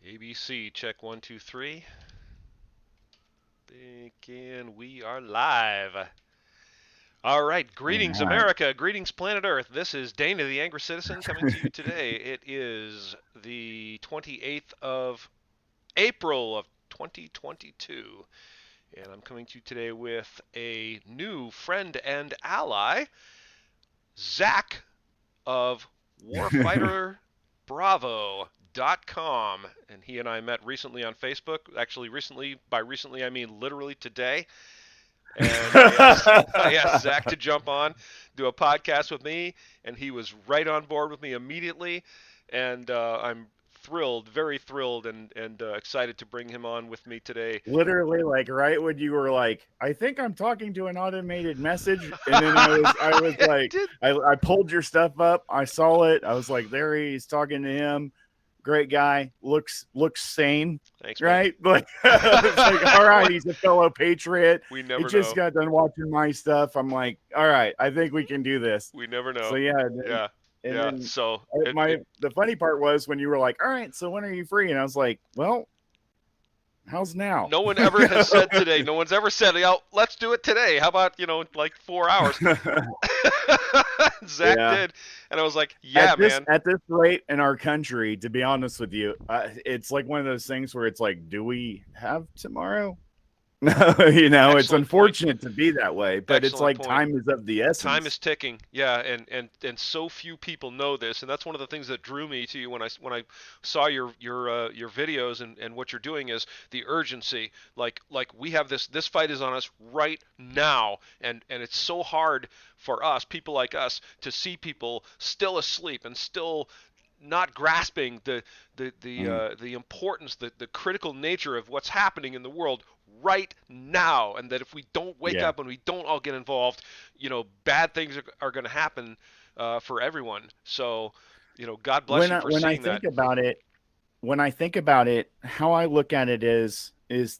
ABC, check 1, 2, 3. Begin. We are live. All right. All Greetings, right. America. Greetings, planet Earth. This is Dana, the Angry Citizen, coming to you today. It is the 28th of April of 2022. And I'm coming to you today with a new friend and ally, Zach of Warfighter Bravo.com, and he and I met recently on Facebook. Actually, recently, by recently I mean literally today. And I asked Zach to jump on, do a podcast with me, and he was right on board with me immediately. And I'm thrilled, very thrilled, and excited to bring him on with me today. Literally, like right when you were like, I think I'm talking to an automated message, and then I was I like, did. I pulled your stuff up, I saw it, I was like, there he's talking to him, great guy, looks sane, Thanks, man. right? Like it's like, all right, he's a fellow patriot. We He never just know. got done watching my stuff. I'm like, all right, I think we can do this. We never So know. yeah, Yeah, and yeah. then So my the funny part was when you were like, all right, so when are you free? And I was like, well, how's now? no one ever has said today. No one's ever said, "Yo, let's do it today." How about like 4 hours? Zach Yeah. did, and I was like, "Yeah, man." At this rate in our country, to be honest with you, it's like one of those things where it's like, do we have tomorrow? No, it's Excellent point. unfortunate to be that way, but it's Excellent like point. time is of the Time is essence. ticking. Yeah, and so few people know this, and that's one of the things that drew me to you when I saw your videos and what you're doing is the urgency. Like we have this fight is on us right now, and it's so hard for us, people like us, to see people still asleep and still not grasping Mm, the importance, the critical nature of what's happening in the world right now, and that if we don't wake yeah. up and we don't all get involved, bad things are going to happen for everyone. So, God bless you for When I seeing that. think about it, how I look at it is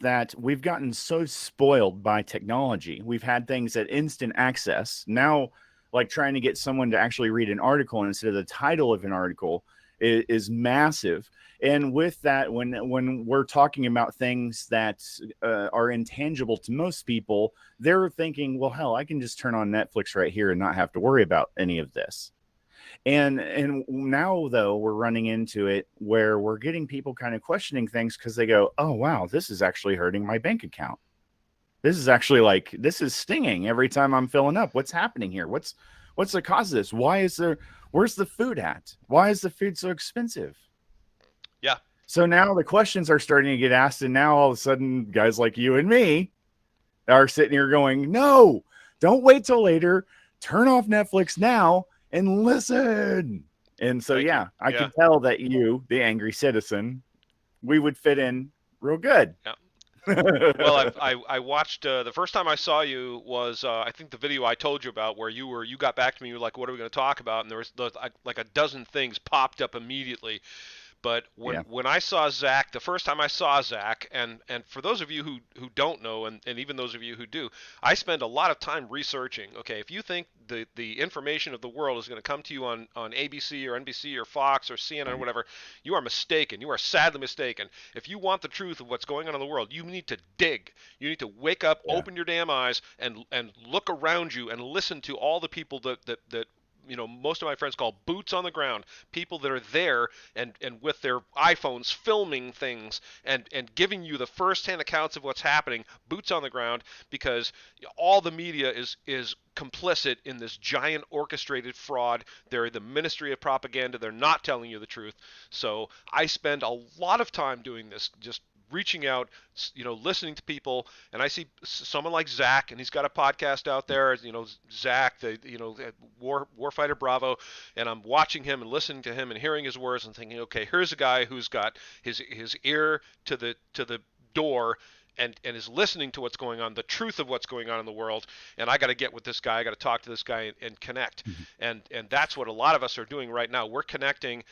that we've gotten so spoiled by technology. We've had things at instant access. Now, like trying to get someone to actually read an article instead of the title of an article is massive. And with that, when we're talking about things that are intangible to most people, they're thinking, well, hell, I can just turn on Netflix right here and not have to worry about any of this. And now though we're running into it where we're getting people kind of questioning things because they go, oh wow, this is actually hurting my bank account. This is actually like this is stinging every time I'm filling up. What's happening here? What's the cause of this? Why is there where's the food at? Why is the food so expensive? Yeah, So now the questions are starting to get asked, and now all of a sudden guys like you and me are sitting here going, no, don't wait till later. Turn off Netflix now and listen. And so, thank you. yeah, I Yeah, could tell that you, the angry citizen, we would fit in real good. yeah. Well, I watched the first time I saw you was I think the video I told you about where you got back to me, you were like, what are we going to talk about, and there was like a dozen things popped up immediately. But when Yeah. when I saw Zach, the first time I saw Zach, and for those of you who don't know, and even those of you who do, I spend a lot of time researching. Okay, if you think the information of the world is going to come to you on ABC or NBC or Fox or CNN or whatever, you are mistaken. You are sadly mistaken. If you want the truth of what's going on in the world, you need to dig. You need to wake up, Yeah. open your damn eyes, and look around you and listen to all the people that most of my friends call boots on the ground, people that are there and with their iPhones filming things and giving you the first-hand accounts of what's happening, boots on the ground, because all the media is complicit in this giant orchestrated fraud. They're the ministry of propaganda. They're not telling you the truth. So I spend a lot of time doing this, just reaching out, listening to people, and I see someone like Zach, and he's got a podcast out there, Zach, Warfighter Bravo, and I'm watching him and listening to him and hearing his words and thinking, okay, here's a guy who's got his ear to the door and is listening to what's going on, the truth of what's going on in the world, and I got to get with this guy, I got to talk to this guy and connect, and that's what a lot of us are doing right now. We're connecting,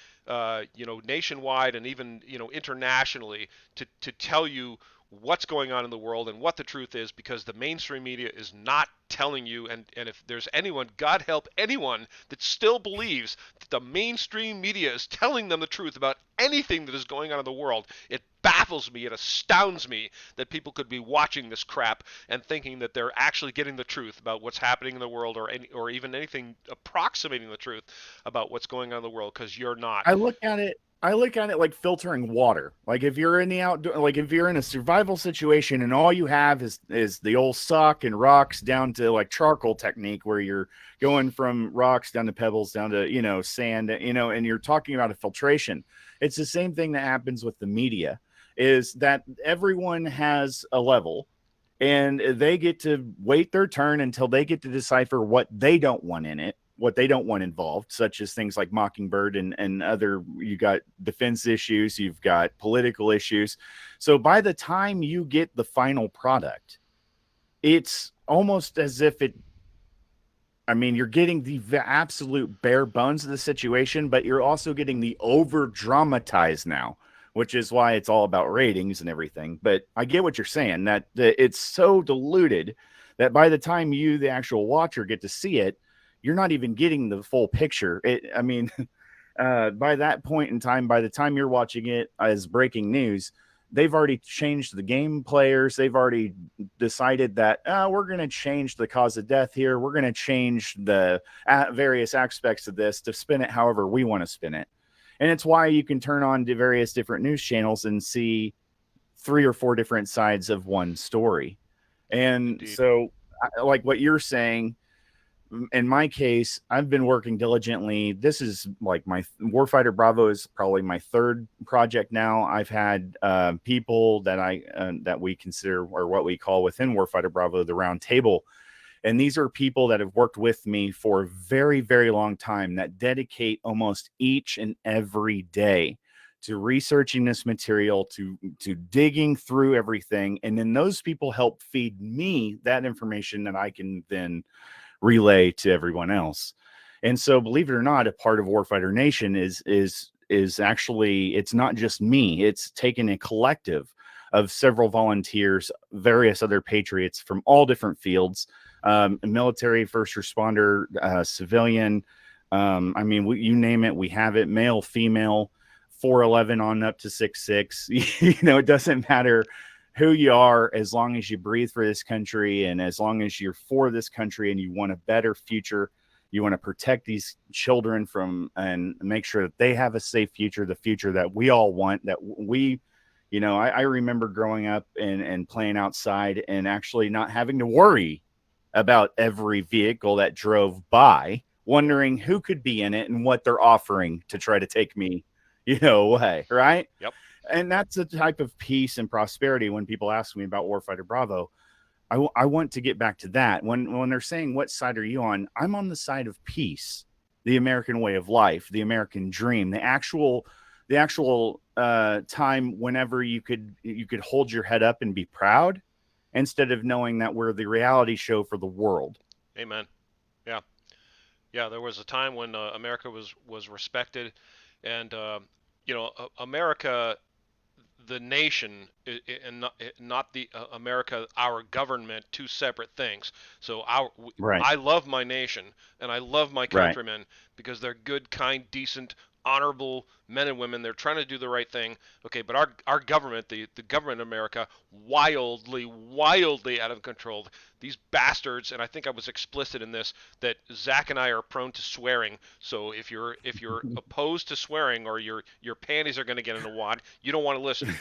nationwide and even internationally to tell you what's going on in the world and what the truth is, because the mainstream media is not telling you. And if there's anyone, God help anyone, that still believes that the mainstream media is telling them the truth about anything that is going on in the world, it baffles me, it astounds me that people could be watching this crap and thinking that they're actually getting the truth about what's happening in the world, or even anything approximating the truth about what's going on in the world, because you're not. I look at it like filtering water. Like if you're in the outdoor, like if you're in a survival situation and all you have is the old sock and rocks down to like charcoal technique where you're going from rocks down to pebbles down to, sand, and you're talking about a filtration. It's the same thing that happens with the media, is that everyone has a level and they get to wait their turn until they get to decipher what they don't want in it, what they don't want involved, such as things like Mockingbird and other. You got defense issues, you've got political issues. So by the time you get the final product, it's almost as if it, I mean, you're getting the absolute bare bones of the situation, but you're also getting the over dramatized now, which is why it's all about ratings and everything. But I get what you're saying, that it's so diluted that by the time you, the actual watcher, get to see it, you're not even getting the full picture. I mean, by that point in time, by the time you're watching it as breaking news, they've already changed the game players. They've already decided that we're going to change the cause of death here. We're going to change the various aspects of this to spin it however we want to spin it. And it's why you can turn on to various different news channels and see 3 or 4 different sides of one story. And Indeed. so, like what you're saying, in my case, I've been working diligently. This is like my Warfighter Bravo is probably my 3rd project now. I've had people that we consider, or what we call within Warfighter Bravo, the round table. And these are people that have worked with me for a very, very long time, that dedicate almost each and every day to researching this material, to digging through everything. And then those people help feed me that information that I can then relay to everyone else. And so, believe it or not, a part of Warfighter Nation is actually, it's not just me. It's taken a collective of several volunteers, various other patriots from all different fields, military, first responder, civilian. I mean, you name it, we have it. Male, female, 4'11" on up to 6'6". It doesn't matter who you are, as long as you breathe for this country and as long as you're for this country and you want a better future, you want to protect these children from and make sure that they have a safe future, the future that we all want, that we, I remember growing up and playing outside and actually not having to worry about every vehicle that drove by, Yep. wondering who could be in it and what they're offering to try to take me, away, right? Yep. And that's the type of peace and prosperity. When people ask me about Warfighter Bravo, I want to get back to that. When they're saying, what side are you on? I'm on the side of peace, the American way of life, the American dream, the actual time whenever you could hold your head up and be proud, instead of knowing that we're the reality show for the world. Amen. Yeah. Yeah. There was a time when America was respected, and America, the nation, and not the America, our government, two separate things. So Right, I love my nation and I love my right. countrymen because they're good, kind, decent, honorable men and women. They're trying to do the right thing. Okay, but our government, the government of America, wildly out of control. These bastards, and I think I was explicit in this, that Zach and I are prone to swearing. So if you're opposed to swearing, or your panties are going to get in a wad, you don't want to listen.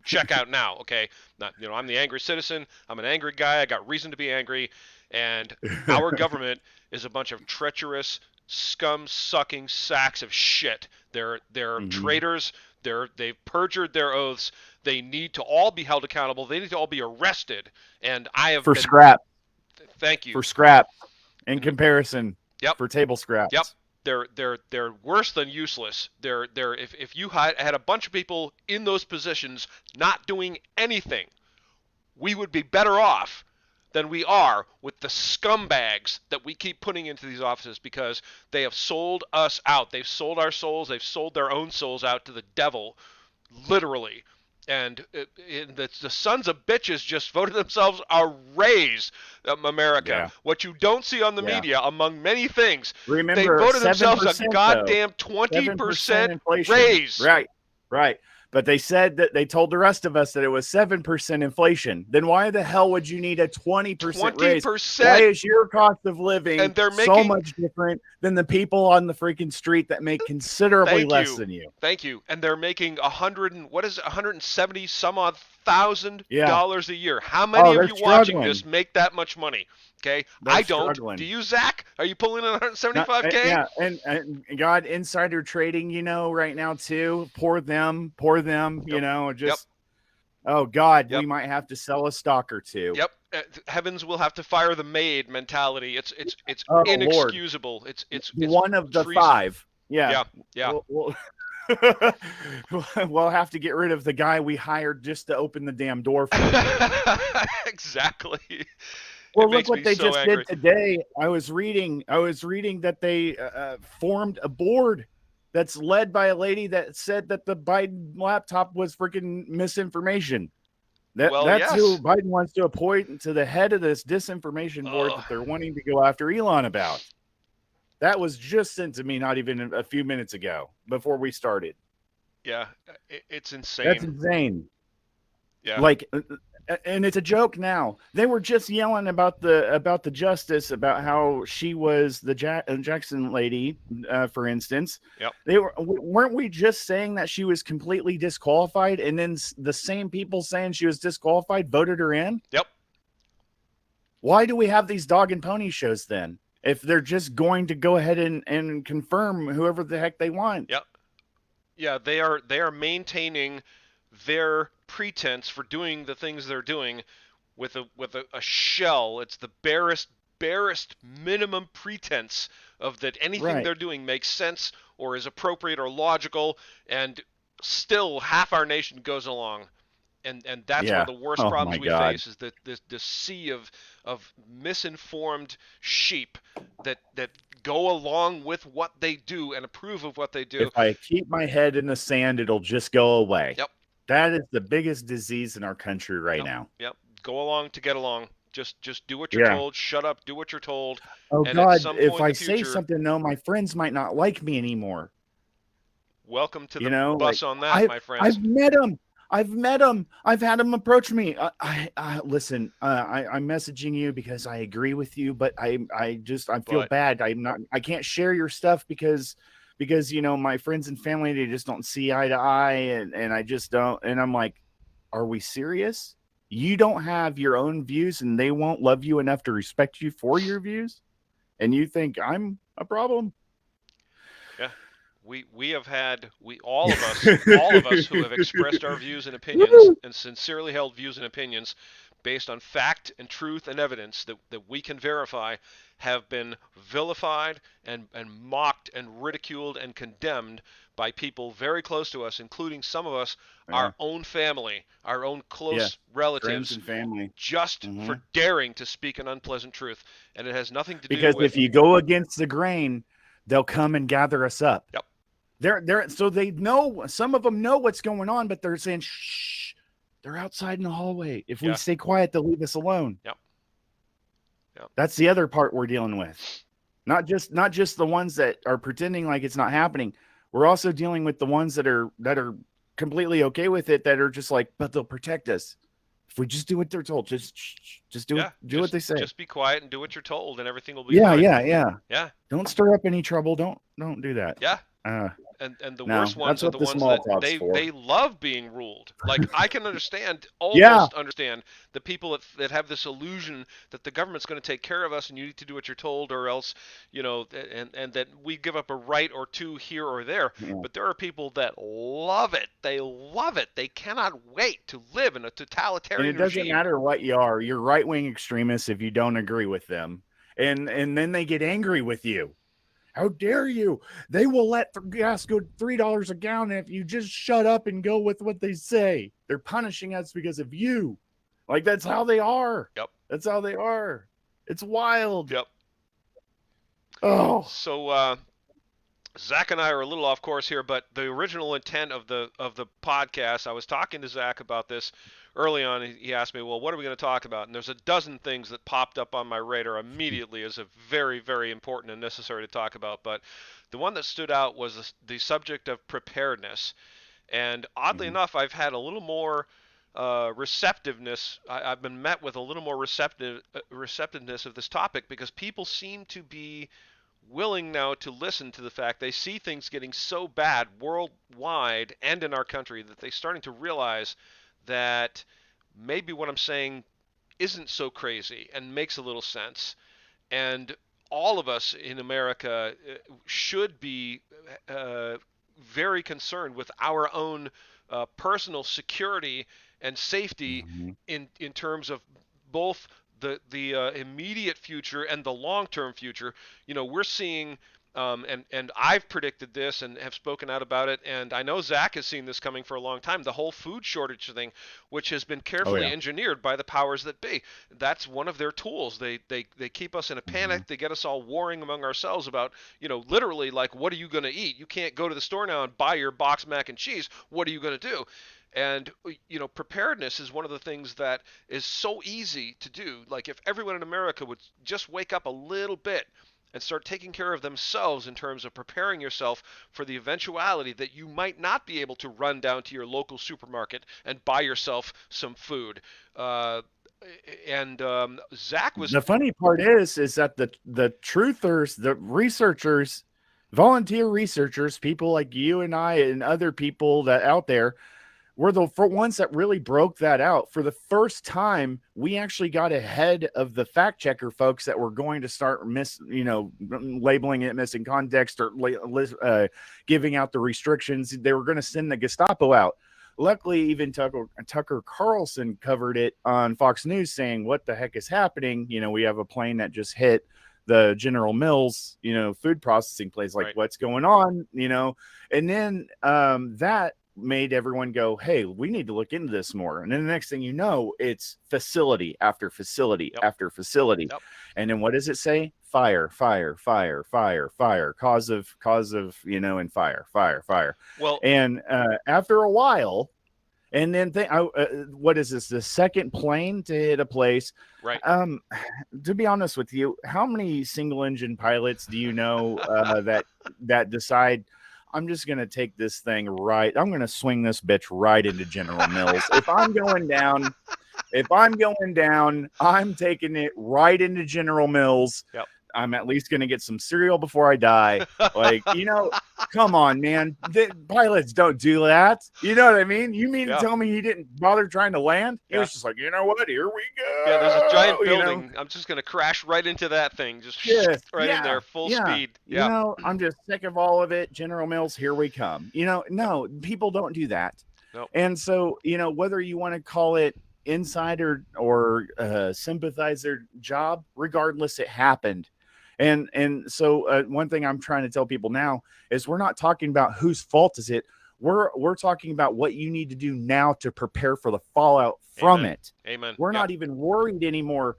Check out now. Okay, not I'm the angry citizen. I'm an angry guy. I got reason to be angry, and our government is a bunch of treacherous, scum-sucking sacks of shit. They're Mhm. traitors. They've perjured their oaths. They need to all be held accountable. They need to all be arrested. And I have For been. scrap, Thank you. for scrap, in And comparison, yep, for table yep. scraps. They're worse than useless. They're if you had a bunch of people in those positions not doing anything, we would be better off than we are with the scumbags that we keep putting into these offices, because they have sold us out. They've sold our souls. They've sold their own souls out to the devil, literally. And the sons of bitches just voted themselves a raise, America. Yeah. What you don't see on the Yeah. media, among many things, they Remember, voted themselves a 7% though. goddamn 7% 20% inflation. raise. Right. Right. But they said that they told the rest of us that it was 7% inflation. Then why the hell would you need a 20% raise? Why 20%. is your cost of living And they're so making, much different than the people on the freaking street that make considerably thank less you, than you? thank you. And they're making 100 and what is it, 170 some odd thousand Yeah. dollars a year. How many Oh, of they're you watching struggling. this make that much money? Okay, They're I don't. Do struggling. you, Zach? Are you pulling in Not, 175K? yeah, and God, insider trading, right now too. Poor them, Yep, yep, just oh God, yep. we might have to sell a stock or two. Yep, heavens will have to fire the maid mentality. It's Oh Lord, inexcusable. It's one of the treason. five. Yeah, Yeah, yeah. we'll we'll have to get rid of the guy we hired just to open the damn door for him. Exactly. It Well, look makes what me they so just did angry. today. I was reading that they formed a board that's led by a lady that said that the Biden laptop was freaking misinformation. Well, That's who yes. Biden wants to appoint to the head of this disinformation board Ugh. that they're wanting to go after Elon about. That was just sent to me not even a few minutes ago before we started. Yeah, it's That's insane. insane. Yeah. Like, and it's a joke now. They were just yelling about the justice, about how she was the Jackson lady, for instance. Yep. They weren't we just saying that she was completely disqualified, and then the same people saying she was disqualified voted her in? Yep. Why do we have these dog and pony shows then? If they're just going to go ahead and confirm whoever the heck they want. Yep. Yeah, they are maintaining their pretense for doing the things they're doing with a shell. It's the barest minimum pretense of that anything Right. they're doing makes sense or is appropriate or logical, and still half our nation goes along. And that's one of Yeah. the worst Oh problems my we God. face is that the sea of misinformed sheep that go along with what they do and approve of what they If do. I keep my head in the sand, it'll just go away. Yep. That is the biggest disease in our country right Yep. now. Yep. Go along to get along. Just do what you're Yeah. told. Shut up. Do what you're told. Oh And at God, some if point in I the say future, something, no, my friends might not like me anymore. welcome to the Like bus on that, I've my friends. I've met him. I've met him. I've had him approach me. I listen. I'm messaging you because I agree with you, but I feel But bad. I can't share your stuff because my friends and family, they just don't see eye to eye, and I just don't. And I'm like, are we serious? You don't have your own views, and they won't love you enough to respect you for your views, and you think I'm a problem? yeah, we have had we all of us who have expressed our views and opinions and sincerely held views and opinions based on fact and truth and evidence that we can verify have been vilified and mocked and ridiculed and condemned by people very close to us, including some of us, Yeah, our own family, our own yeah, close friends relatives, and family. just Hmm. for daring to speak an unpleasant truth. And it has nothing to do Because if with, you go against the grain, they'll come and gather us up. yep, So they know, some of them know what's going on, but they're saying shh. They're outside in the hallway. If we yeah, stay quiet, they'll leave us alone. yep, yep, That's the other part we're dealing with. Not just the ones that are pretending like it's not happening. We're also dealing with the ones that are completely okay with it, that are just like, but they'll protect us if we just do what they're told. Just do it. yeah. Do what Just they say. just be quiet and do what you're told, and everything will be Yeah, fine. yeah, yeah. Yeah, Don't stir up any trouble. Don't do that. yeah. Uh, And the no, worst ones that's are what the the ones small that talk's for. they love being ruled. Like I can Yeah, almost understand the people that have this illusion that the government's going to take care of us and you need to do what you're told or else, and that we give up a right or two here or there. yeah. But there are people that love it. They love it. They cannot wait to live in a And it totalitarian doesn't regime. matter what you are. You're right wing extremists if you don't agree with them, and then they get angry with you. How dare you? They will let gas go $3 a gallon if you just shut up and go with what they say. They're punishing us because of you. Like that's how they are. Yep. That's how they are. It's wild. Yep. Oh, So Zach and I are a little off course here, but the original intent of the podcast, I was talking to Zach about this early on. He asked me, "Well, what are we going to talk about?" And there's a dozen things that popped up on my radar immediately as a very, very important and necessary to talk about. But the one that stood out was the subject of preparedness. And oddly Mhm. enough, I've had a little more receptiveness. I've been met with a little more receptiveness of this topic because people seem to be willing now to listen to the fact they see things getting so bad worldwide and in our country that they're starting to realize that maybe what I'm saying isn't so crazy and makes a little sense. And all of us in America should be uh, very concerned with our own personal security and safety Mhm. in terms of both the immediate future and the long-term future. You know, we're seeing and I've predicted this and have spoken out about it, and I know Zach has seen this coming for a long time. The whole food shortage thing, which has been Oh carefully yeah. engineered by the powers that be. That's one of their tools. They keep us in a Mhm. panic. They get us all warring among ourselves about, you know, literally like, what are you going to eat? You can't go to the store now and buy your box mac and cheese. What are you going to do? And you know, preparedness is one of the things that is so easy to do. Like if everyone in America would just wake up a little bit and start taking care of themselves in terms of preparing yourself for the eventuality that you might not be able to run down to your local supermarket and buy yourself some food. Uh, and Zach was The funny part is that the truthers, the researchers, volunteer researchers, people like you and I and other people that out there were the ones that really broke that out. For the first time, we actually got ahead of the fact checker folks that were going to start labeling it missing context or giving out the restrictions. They were going to send the Gestapo out. Luckily, even Tucker Carlson covered it on Fox News, saying, "What the heck is happening? You know, we have a plane that just hit the General Mills, food processing place. Like, right. what's going on? And then that made everyone go, "Hey, we need to look into this more." And then the next thing you know, it's facility after facility Yep. after facility. Yep. And then what does it say? Fire, fire, fire, fire, fire. Cause of, and fire, fire, fire. Well, And after a while, and then what is this? The second plane to hit a place. right. Um, to be honest with you, how many single engine pilots do you know that decide, I'm just gonna take this thing right? I'm gonna swing this bitch right into General Mills. If I'm going down, I'm taking it right into General Mills. Yep. I'm at least going to get some cereal before I die. Like, come on, man. The pilots don't do that. You know what I mean? You mean to Yeah. tell me he didn't bother trying to land? He Yeah. was just like, you know what? Here we Yeah, there's a giant go. building. I'm just going to crash right into that thing. Just Yes, right in yeah, there, full yeah. speed. Yeah. I'm just sick of all of it. General Mills, here we come. Yep. No, people don't do that. Nope. And so, whether you want to call it insider or sympathizer job, regardless, it happened. And so one thing I'm trying to tell people now is we're not talking about whose fault is it. We're talking about what you need to do now to prepare for the fallout from Amen. it. Amen. We're Yep. not even worried anymore.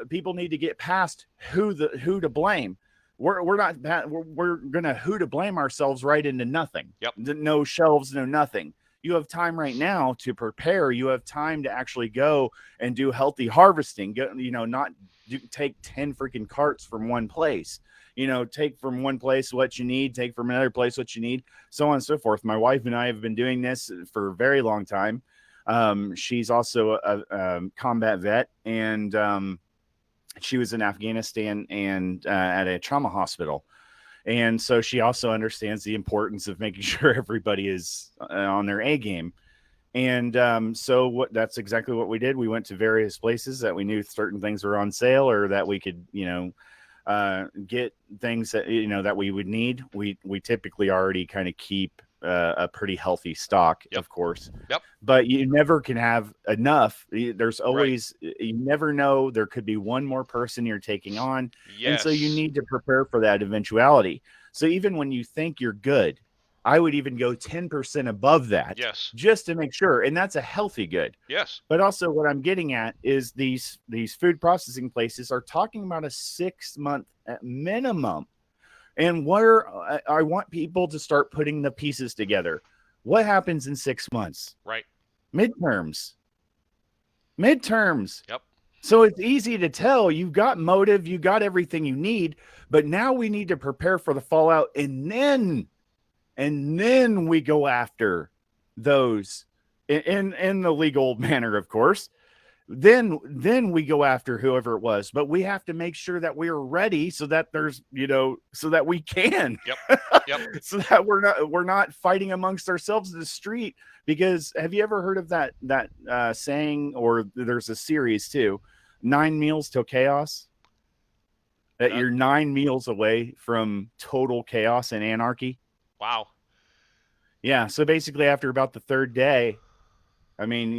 People need to get past who to blame. We're not we're gonna who to blame ourselves right into nothing. Yep. No shelves, no nothing. You have time right now to prepare. You have time to actually go and do healthy harvesting. Go, not take 10 freaking carts from one place. Take from one place what you need, take from another place what you need, so on and so forth. My wife and I have been doing this for a very long time. She's also a combat vet, and she was in Afghanistan and at a trauma hospital. And so she also understands the importance of making sure everybody is on their A game. And so that's exactly what we did. We went to various places that we knew certain things were on sale or that we could, get things that, that we would need. We typically already kind of keep a pretty healthy stock, Yep. of course, Yep. but you never can have enough. There's Right. always, you never know, there could be one more person you're taking on. And so you Yes. need to prepare for that eventuality. So even when you think you're good, I would even go 10% above that Yes. just to make sure. And that's a healthy good. Yes. But also what I'm getting at is these food processing places are talking about a 6-month at minimum And I want people to start putting the pieces together. What happens in 6 months? Right. Midterms. Midterms. Yep. So it's easy to tell you've got motive, you got everything you need, but now we need to prepare for the fallout, and then we go after those in the legal manner, of course. Then we go after whoever it was, but we have to make sure that we are ready so that there's, so that we can. Yep. Yep. So that we're not fighting amongst ourselves in the street. Because have you ever heard of that saying, or there's a series too, 9 meals till chaos? That you're 9 meals away from total chaos and anarchy. Wow. Yeah. So basically, after about the third day, I mean,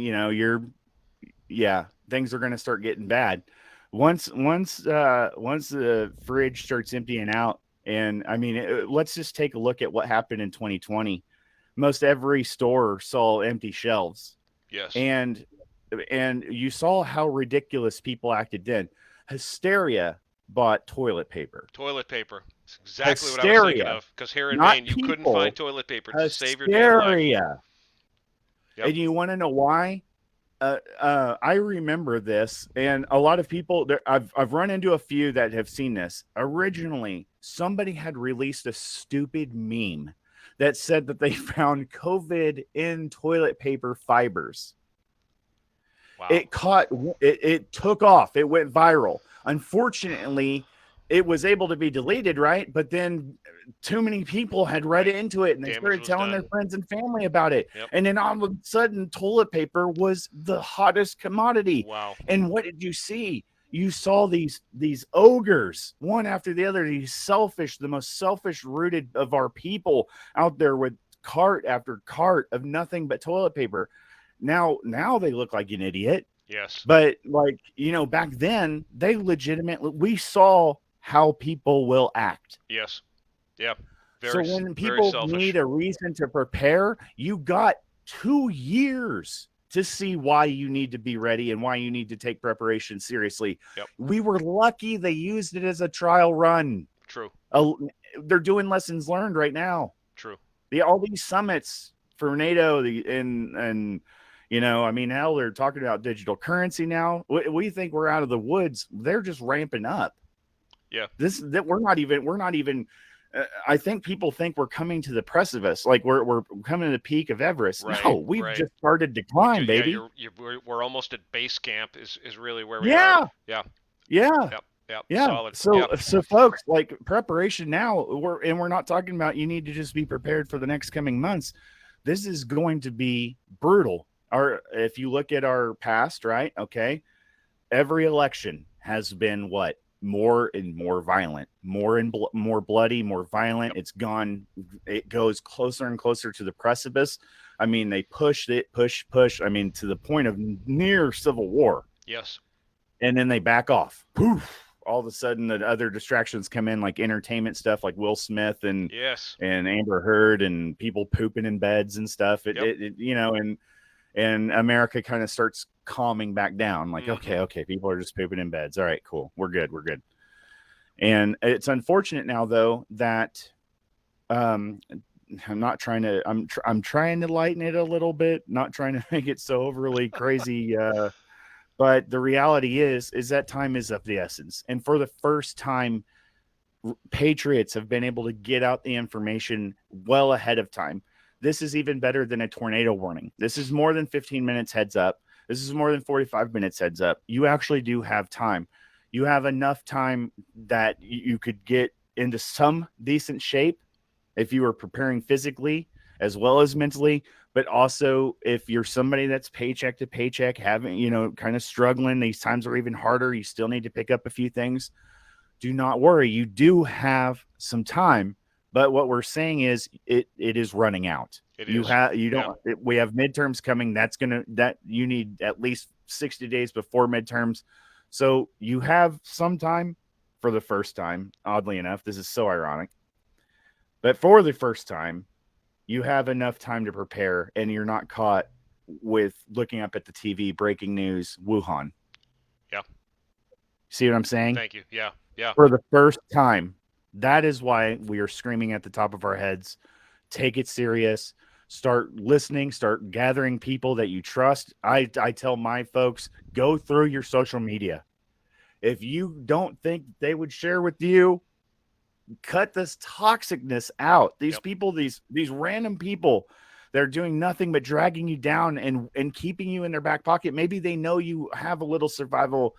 things are going to start getting bad. Once the fridge starts emptying out, and I mean, let's just take a look at what happened in 2020. Most every store saw empty shelves. Yes. And you saw how ridiculous people acted then. Hysteria bought toilet paper. Toilet paper. That's exactly what I was thinking of. Because here in Maine, you couldn't find toilet paper to save your damn life. Hysteria. Yep. And you want to know why? I remember this, and a lot of people. I've run into a few that have seen this. Originally, somebody had released a stupid meme that said that they found COVID in toilet paper fibers. Wow. It took off. It went viral. Unfortunately, it was able to be deleted, right? But then too many people had read into it, and they started telling their friends and family about it. Yep. And then all of a sudden, toilet paper was the hottest commodity. Wow. And what did you see? You saw these ogres, one after the other, the most selfish rooted of our people out there with cart after cart of nothing but toilet paper. Now they look like an idiot. Yes. But back then, we saw how people will act. Yes. Yeah. So when people need a reason to prepare, you got 2 years to see why you need to be ready and why you need to take preparation seriously. Yep. We were lucky they used it as a trial run. True. They're doing lessons learned right now. True. All these summits for NATO and I mean, hell, they're talking about digital currency now. We think we're out of the woods. They're just ramping up. Yeah. We're not even. I think people think we're coming to the precipice, like we're coming to the peak of Everest. Right, no, we've just started to climb, baby. We're almost at base camp. Is really where we are. Yeah. Yeah. Yep. Yeah. Solid. So folks, like we're not talking about you need to just be prepared for the next coming months. This is going to be brutal. If you look at our past, right? Okay. Every election has been what? More and more violent, more bloody, more violent. Yep. It goes closer and closer to the precipice. I mean, they push. I mean, to the point of near civil war. Yes. And then they back off. Poof. All of a sudden, the other distractions come in, like entertainment stuff, like Will Smith and Amber Heard and people pooping in beds and stuff. And America kind of starts calming back down. Like, okay, people are just pooping in beds. All right, cool. We're good. And it's unfortunate now, though, that I'm trying to lighten it a little bit, not trying to make it so overly crazy. But the reality is that time is of the essence. And for the first time, patriots have been able to get out the information well ahead of time. This is even better than a tornado warning. This is more than 15 minutes heads up. This is more than 45 minutes heads up. You actually do have time. You have enough time that you could get into some decent shape if you were preparing physically as well as mentally. But also, if you're somebody that's paycheck to paycheck, having, kind of struggling, these times are even harder. You still need to pick up a few things. Do not worry. You do have some time. But what we're saying is it is running out. We have midterms coming. That you need at least 60 days before midterms. So you have some time for the first time. Oddly enough, this is so ironic. But for the first time, you have enough time to prepare, and you're not caught with looking up at the TV, breaking news, Wuhan. Yeah. See what I'm saying? Thank you. Yeah. For the first time, That is why we are screaming at the top of our heads. Take it serious. Start listening. Start gathering people that you trust. I tell my folks, go through your social media. If you don't think they would share with you, cut this toxicness out. These Yep. people, these random people, they're doing nothing but dragging you down and keeping you in their back pocket. Maybe they know you have a little survival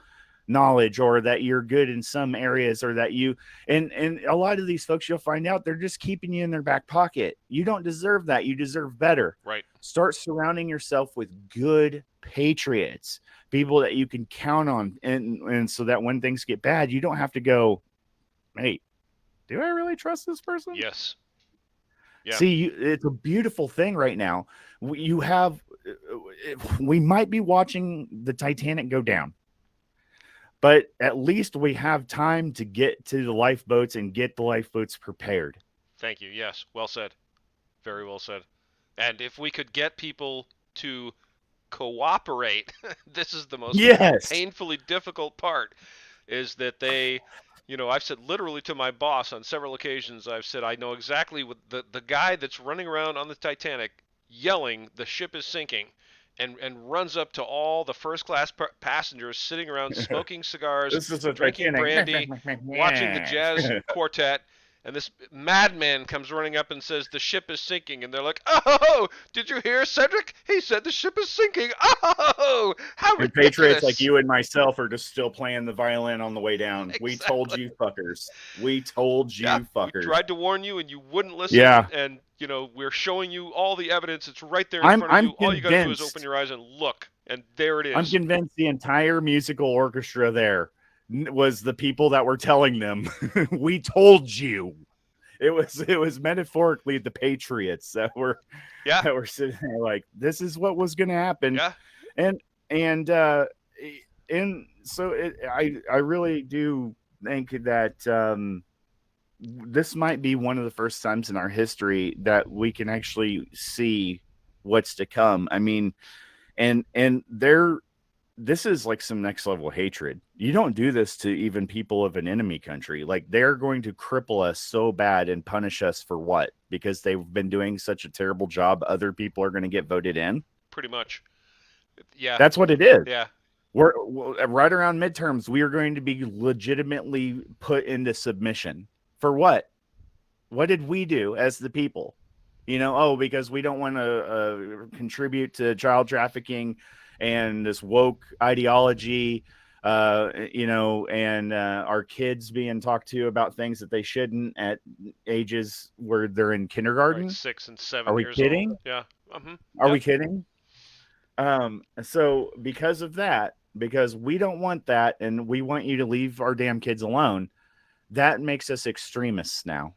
knowledge or that you're good in some areas or that you and a lot of these folks you'll find out they're just keeping you in their back pocket. You don't deserve that. You deserve better. Right. Start surrounding yourself with good patriots, people that you can count on, and so that when things get bad, you don't have to go, hey, do I really trust this person? Yes. Yeah. See, it's a beautiful thing right now. You have, we might be watching the Titanic go down, but at least we have time to get to the lifeboats and get the lifeboats prepared. Thank you. Yes. Well said. Very well said. And if we could get people to cooperate, this is the most Yes. painfully difficult part, is that they, I've said literally to my boss on several occasions, I've said, I know exactly what the guy that's running around on the Titanic yelling, the ship is sinking, and runs up to all the first class passengers sitting around smoking cigars, This is a drinking Titanic. brandy, watching the jazz quartet. And this madman comes running up and says, the ship is sinking. And they're like, oh, did you hear Cedric? He said the ship is sinking. Oh, how And ridiculous. patriots like you and myself are just still playing the violin on the way down. Exactly. We told you fuckers. We told you fuckers. We tried to warn you and you wouldn't listen. Yeah. And, we're showing you all the evidence. It's right there in front of you. All you got to do is open your eyes and look. And there it is. I'm convinced the entire musical orchestra there was the people that were telling them, we told you. It was metaphorically the patriots that were sitting there like, this is what was going to happen. Yeah. And so I really do think that this might be one of the first times in our history that we can actually see what's to come. I mean, and this is like some next level hatred. You don't do this to even people of an enemy country. Like, they're going to cripple us so bad and punish us for what? Because they've been doing such a terrible job. Other people are going to get voted in. Pretty much. Yeah. That's what it is. Yeah. We're right around midterms. We are going to be legitimately put into submission for what? What did we do as the people? Because we don't want to contribute to child trafficking and this woke ideology, and our kids being talked to about things that they shouldn't at ages where they're in kindergarten. Right, 6 and 7 Are we years kidding? old. Yeah. Are we kidding? So because of that, because we don't want that and we want you to leave our damn kids alone, that makes us extremists now.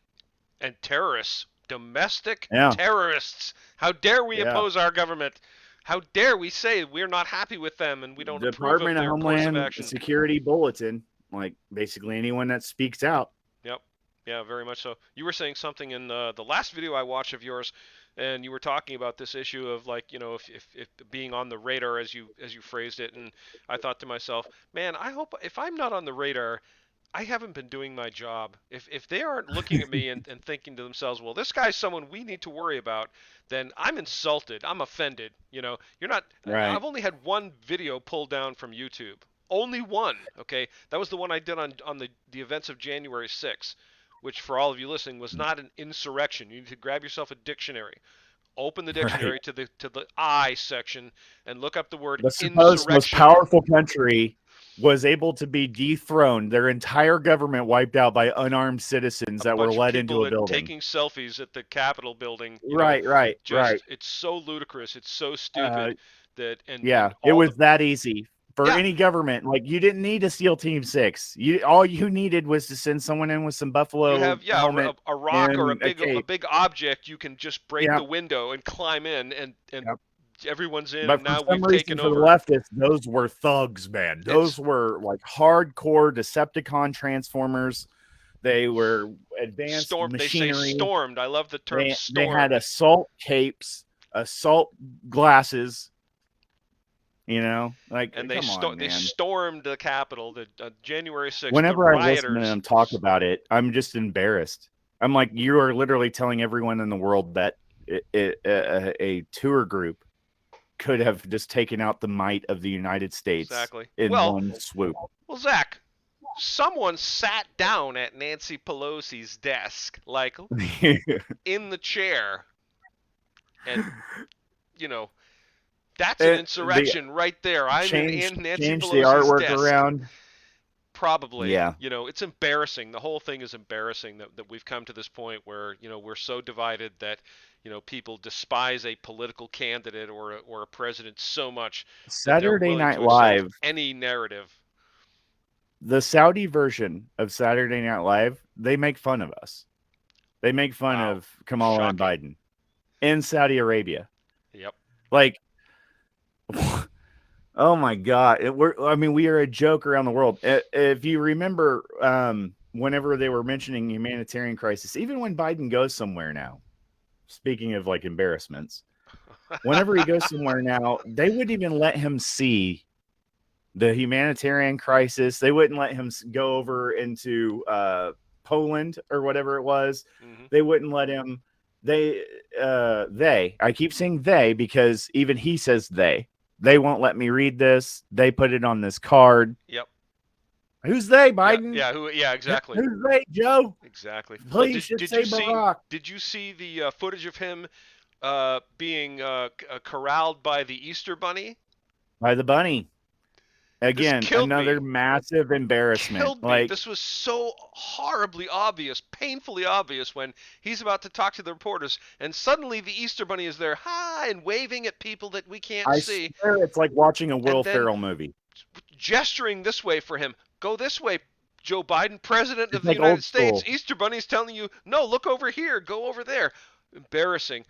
And terrorists, domestic terrorists. How dare we oppose our government? How dare we say we're not happy with them and we don't approve of their course of action? Security Bulletin, like basically anyone that speaks out. Yep. Yeah, very much so. You were saying something in the last video I watched of yours, and you were talking about this issue of, like, if being on the radar, as you phrased it, and I thought to myself, man, I hope if I'm not on the radar, I haven't been doing my job. If they aren't looking at me and thinking to themselves, well, this guy's someone we need to worry about, then I'm insulted. I'm offended. You're not. Right. I've only had one video pulled down from YouTube. Only one. Okay, that was the one I did on the events of January 6th, which, for all of you listening, was not an insurrection. You need to grab yourself a dictionary. Open the dictionary to the I section and look up the word insurrection. The supposed most powerful country was able to be dethroned, their entire government wiped out by unarmed citizens that were led into a building. Taking selfies at the Capitol building. Right. It's so ludicrous. It's so stupid it was that easy for any government. Like, you didn't need to SEAL Team 6. All you needed was to send someone in with some buffalo. You have a rock or a big object. You can just break the window and climb in and. Everyone's in, but and now for some we've reason, taken for over. The leftists, those were thugs, man. Those were like hardcore Decepticon Transformers. They were advanced machinery. They say stormed. I love the term stormed. They had assault capes, assault glasses. Like, And come on, they man. stormed the Capitol, the January 6th, the Whenever I listen to rioters. them talk about it, I'm just embarrassed. I'm like, you are literally telling everyone in the world that a tour group could have just taken out the might of the United States Exactly. in one swoop. Well, Zach, someone sat down at Nancy Pelosi's desk, like in the chair, and you know that's an The insurrection right there. I'm in Nancy change the Pelosi's artwork desk. around. Probably, Yeah, it's embarrassing. The whole thing is embarrassing that we've come to this point where, we're so divided that, people despise a political candidate or a president so much that they're Saturday willing Night to accept Live, any narrative. the Saudi version of Saturday Night Live, they make fun of us. They make fun Wow. of Kamala and Shocking. Biden in Saudi Arabia. Yep. Like, oh my God. We are a joke around the world. If you remember, whenever they were mentioning humanitarian crisis, even when Biden goes somewhere now, speaking of like embarrassments, whenever he goes somewhere now, they wouldn't even let him see the humanitarian crisis. They wouldn't let him go over into Poland or whatever it was. Hmm. They wouldn't let him. I keep saying they because even he says they won't let me read this. They put it on this card. Yep. Who's they, Yeah. Biden? Yeah. Yeah. Exactly. Who's they, Joe? Exactly. Well, Please just say Barack. did you see the footage of him being corralled by the Easter Bunny? By the bunny. This Again, killed another me. massive embarrassment. Killed me. Like, This was so horribly obvious, painfully obvious when he's about to talk to the reporters, and suddenly the Easter Bunny is there, hi, and waving at people that we can't I see, swear it's like watching a and Will then Ferrell movie. gesturing this way for him. Go this way, Joe Biden, President of It's the like United old States. school. Easter Bunny's telling you, no, look over here, go over there. Embarrassing.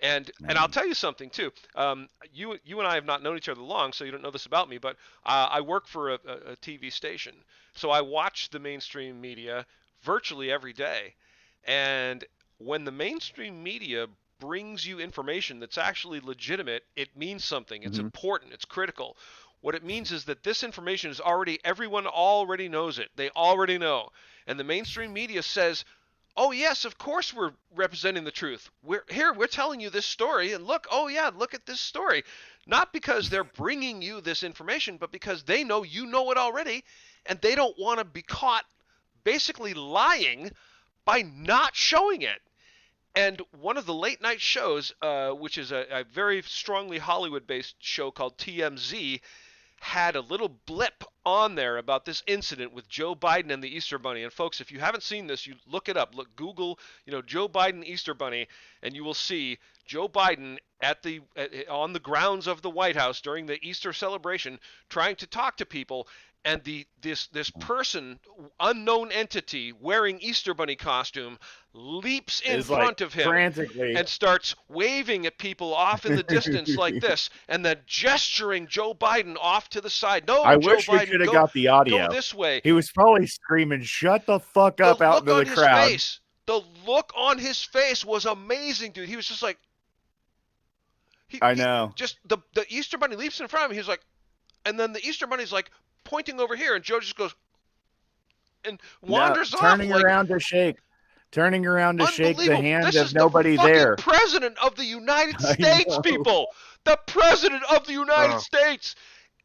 And I'll Man. tell you something too. You and I have not known each other long, so you don't know this about me. But I work for a TV station, so I watch the mainstream media virtually every day. And when the mainstream media brings you information that's actually legitimate, it means something. It's Mm-hmm. important. It's critical. What it means is that this information is already, everyone already knows it. They already know. And the mainstream media says, oh yes, of course we're representing the truth. We're telling you this story, and look, oh yeah, look at this story. Not because they're bringing you this information, but because they know you know it already, and they don't want to be caught basically lying by not showing it. And one of the late night shows, which is a very strongly Hollywood based show called TMZ, had a little blip on there about this incident with Joe Biden and the Easter Bunny. And folks, if you haven't seen this, you look it up. Look, Google, Joe Biden Easter Bunny, and you will see Joe Biden on the grounds of the White House during the Easter celebration, trying to talk to people. And this person, unknown entity, wearing Easter Bunny costume, leaps in Is like front of him frantically. and starts waving at people off in the distance like this, and then gesturing Joe Biden off to the side. No, I Joe wish we Biden, could have got the go audio. this way. He was probably screaming, "Shut the fuck The up!" out look into on the his crowd. face, the look on his face was amazing, dude. He was just like, I he know. just the Easter Bunny leaps in front of him. He's like, and then the Easter Bunny's like pointing over here, and Joe just goes and No, wanders off like, turning around to shake the unbelievable. hand This of is the nobody fucking there. president of the United I States, know. people. The president of the United Oh. States.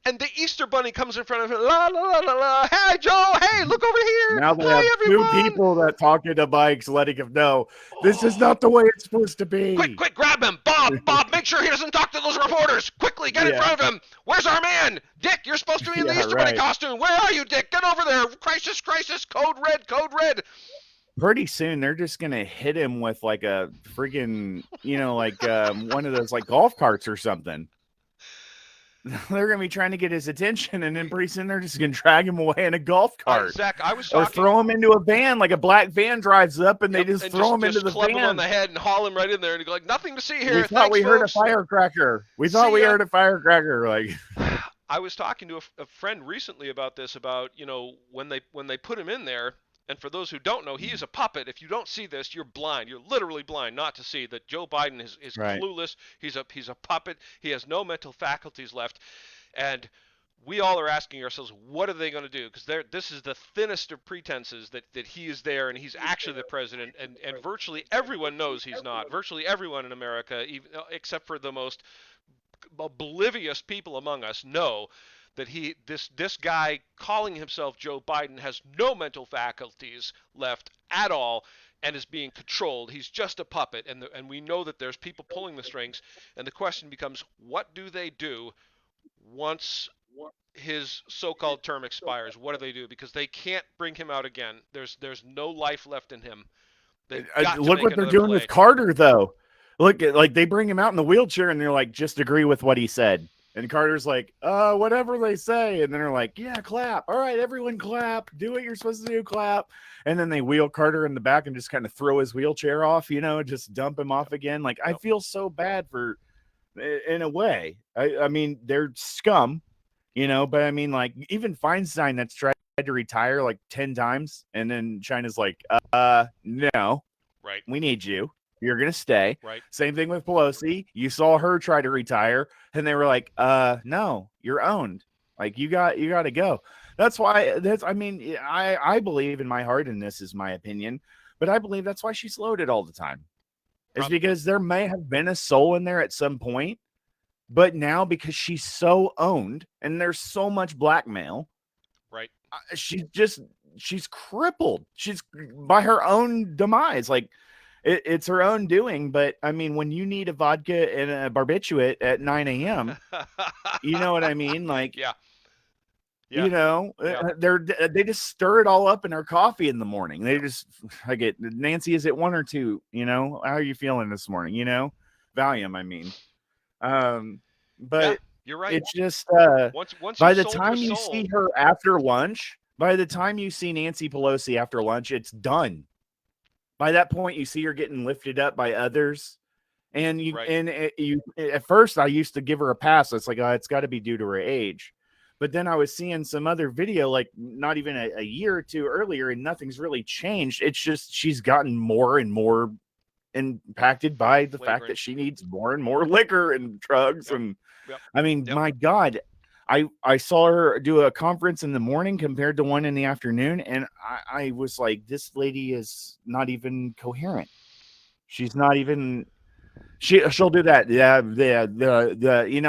And the Easter Bunny comes in front of him. La la la la la. Hey Joe. Hey, look over here. Now they have Hi two everyone. people that talk into bikes, letting him know this is Oh, not the way it's supposed to quick, be. quick, grab him, Bob. Make sure he doesn't talk to those reporters. Quickly, get in Yeah, front of him. Where's our man, Dick? You're supposed to be in the yeah, Easter Bunny right. costume. Where are you, Dick? Get over there. Crisis, crisis. Code red, code red. Pretty soon they're just gonna hit him with like a freaking, like one of those like golf carts or something. They're gonna be trying to get his attention, and then pretty soon they're just gonna drag him away in a golf cart Zach, I was or talking. throw him into a van, like a black van drives up, and they Yep, just and throw him into just the club him on van. the head and haul him right in there, and you go like, nothing to see We here. thought Thanks, we heard a folks. firecracker. We thought See we ya. heard a firecracker. Like, I was talking to a friend recently about this, about when they put him in there. And for those who don't know, he is a puppet. If you don't see this, you're blind. You're literally blind not to see that Joe Biden is right. clueless. He's a puppet. He has no mental faculties left. And we all are asking ourselves, what are they going to do? Because this is the thinnest of pretenses that he is there and he's actually the president, and virtually everyone knows he's not. Virtually everyone in America, even, except for the most oblivious people among us, know that this guy calling himself Joe Biden has no mental faculties left at all and is being controlled. He's just a puppet, and we know that there's people pulling the strings. And the question becomes, what do they do once his so-called term expires? What do they do? Because they can't bring him out again. There's no life left in him. They've got to Look make what they're another doing with play. Carter, though. Look at like they bring him out in the wheelchair and they're like, just agree with what he said. And Carter's like, whatever they say. And then they're like, yeah, clap. All right, everyone clap. Do what you're supposed to do, clap. And then they wheel Carter in the back and just kind of throw his wheelchair off, just dump him off again. Like, I feel so bad for, in a way. I mean, they're scum, but I mean, like, even Feinstein that's tried to retire like 10 times. And then China's like, no, Right. we need you. You're going to stay. Right. Same thing with Pelosi. You saw her try to retire and they were like, no, you're owned. Like you got to go. I mean, I believe in my heart, and this is my opinion, but I believe that's why she's loaded all the time. It's because there may have been a soul in there at some point, but now because she's so owned and there's so much blackmail, right? She's crippled. She's by her own demise. Like it's her own doing. But I mean, when you need a vodka and a barbiturate at 9 a.m., you know what I mean? Like, yeah. They just stir it all up in her coffee in the morning. They just like it. Nancy, is it 1 or 2? How are you feeling this morning? Valium, I mean. But you're right. It's just once by the time you see her after lunch, by the time you see Nancy Pelosi after lunch, it's done. By that point, you see her getting lifted up by others. And you at first I used to give her a pass. It's like, it's got to be due to her age. But then I was seeing some other video, like not even a year or two earlier, and nothing's really changed. It's just she's gotten more and more impacted by the fact that she needs more and more liquor and drugs. And I mean, my God, I saw her do a conference in the morning compared to one in the afternoon. And I was like, this lady is not even coherent. She's not even, she'll do that. Yeah.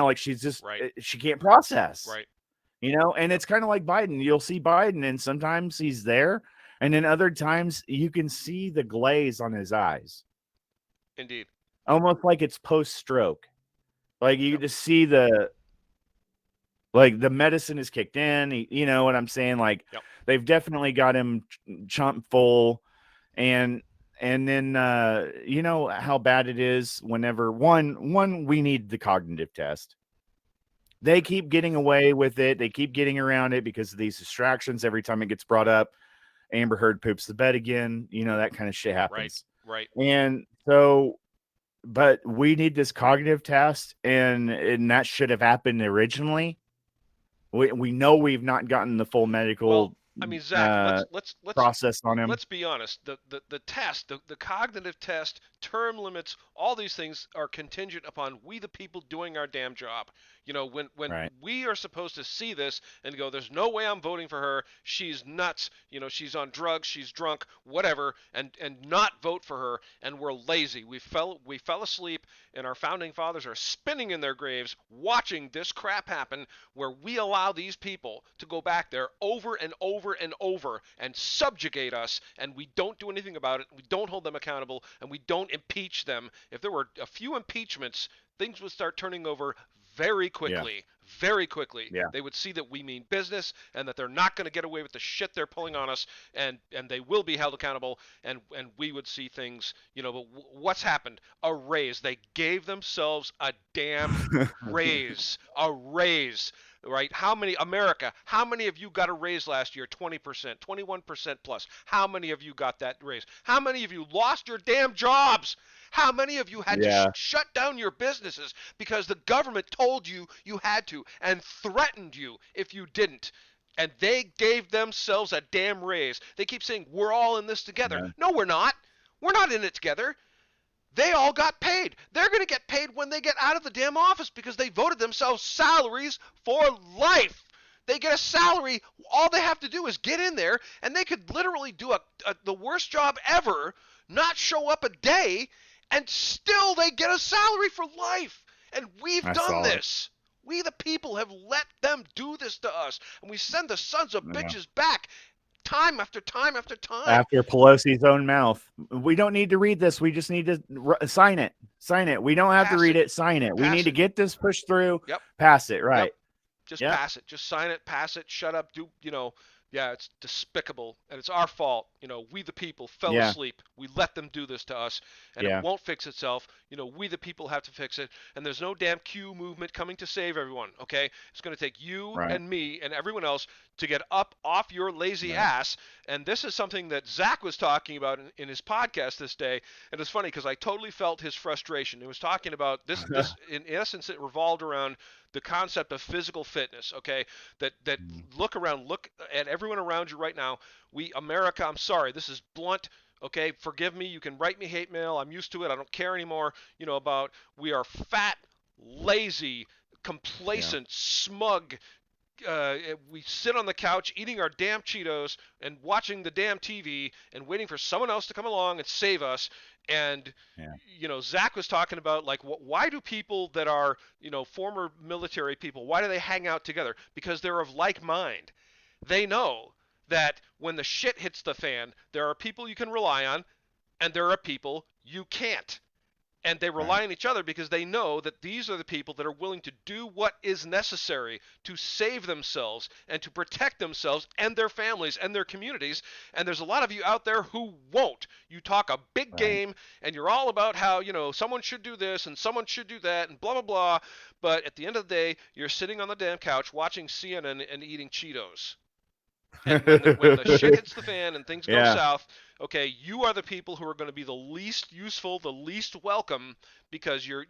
Like she's just, she can't process. Right. And it's kind of like Biden. You'll see Biden and sometimes he's there. And then other times you can see the glaze on his eyes. Indeed. Almost like it's post-stroke. Like you just see the medicine is kicked in. You know what I'm saying? Like they've definitely got him chump full. And then you know how bad it is whenever we need the cognitive test. They keep getting away with it. They keep getting around it because of these distractions. Every time it gets brought up, Amber Heard poops the bed again. That kind of shit happens. Right. And so, but we need this cognitive test, and that should have happened originally. We know we've not gotten the full medical. Well, I mean, Zach, let's process on him. Let's be honest. The test, the cognitive test, term limits, all these things are contingent upon we the people doing our damn job. When we are supposed to see this and go, there's no way I'm voting for her. She's nuts. She's on drugs. She's drunk. Whatever. And not vote for her. And we're lazy. We fell asleep, and our founding fathers are spinning in their graves watching this crap happen, where we allow these people to go back there over and over and over and subjugate us, and we don't do anything about it. We don't hold them accountable, and we don't impeach them. If there were a few impeachments, things would start turning over very quickly. Very quickly. They would see that we mean business and that they're not going to get away with the shit they're pulling on us, and they will be held accountable, and we would see things, but what's happened? A raise. They gave themselves a damn raise. A raise. Right? How many of you got a raise last year? 20%, 21% plus. How many of you got that raise? How many of you lost your damn jobs? How many of you had to shut down your businesses because the government told you you had to and threatened you if you didn't? And they gave themselves a damn raise. They keep saying, we're all in this together. No, we're not. We're not in it together. They all got paid. They're going to get paid when they get out of the damn office because they voted themselves salaries for life. They get a salary. All they have to do is get in there, and they could literally do the worst job ever, not show up a day, and still they get a salary for life. And we've I done saw it. this. We, the people, have let them do this to us, and we send the sons of Yeah. bitches back time after time after time. After Pelosi's own mouth. We don't need to read this. We just need to sign it. Sign it. We don't have to Pass read it. it. Sign it. We Pass need to it. get this pushed through. Yep. Pass it. Right. Yep. Just Yep. pass it. Just sign it. Pass it. Shut up. Yeah, it's despicable, and it's our fault. We the people fell Yeah. asleep. We let them do this to us, and Yeah. it won't fix itself. We the people have to fix it, and there's no damn Q movement coming to save everyone. Okay, it's going to take you Right. and me and everyone else to get up off your lazy Right. ass. And this is something that Zach was talking about in his podcast this day, and it's funny because I totally felt his frustration. He was talking about this. In essence, it revolved around the concept of physical fitness. Okay, that look at everyone around you right now. America, I'm sorry, this is blunt. Okay, forgive me. You can write me hate mail. I'm used to it. I don't care anymore. About we are fat, lazy, complacent, smug. We sit on the couch eating our damn Cheetos and watching the damn TV and waiting for someone else to come along and save us. And Zach was talking about like, why do people that are former military people, why do they hang out together? Because they're of like mind. They know that when the shit hits the fan, there are people you can rely on, and there are people you can't. And they rely on each other because they know that these are the people that are willing to do what is necessary to save themselves and to protect themselves and their families and their communities. And there's a lot of you out there who won't. You talk a big game and you're all about how, someone should do this and someone should do that and blah, blah, blah. But at the end of the day, you're sitting on the damn couch watching CNN and eating Cheetos. And when the shit hits the fan and things go south, okay, you are the people who are going to be the least useful, the least welcome, because you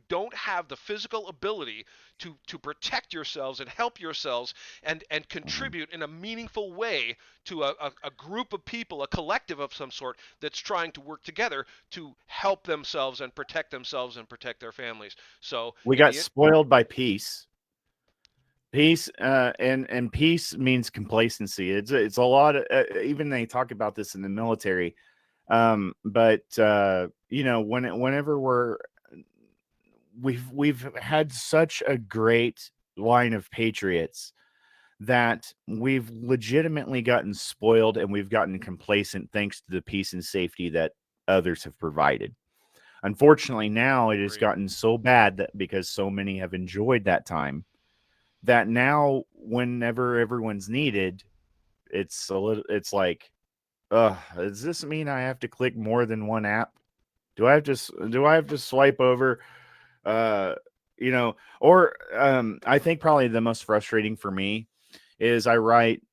don't have the physical ability to protect yourselves and help yourselves and contribute in a meaningful way to a group of people, a collective of some sort that's trying to work together to help themselves and protect their families. So we got spoiled by peace. Peace, and peace means complacency. It's a lot of, even they talk about this in the military. But whenever we've had such a great line of patriots that we've legitimately gotten spoiled and we've gotten complacent thanks to the peace and safety that others have provided. Unfortunately, now it has gotten so bad that because so many have enjoyed that time, that now whenever everyone's needed, it's like, does this mean I have to click more than one app? Do I have to swipe over? I think probably the most frustrating for me is I write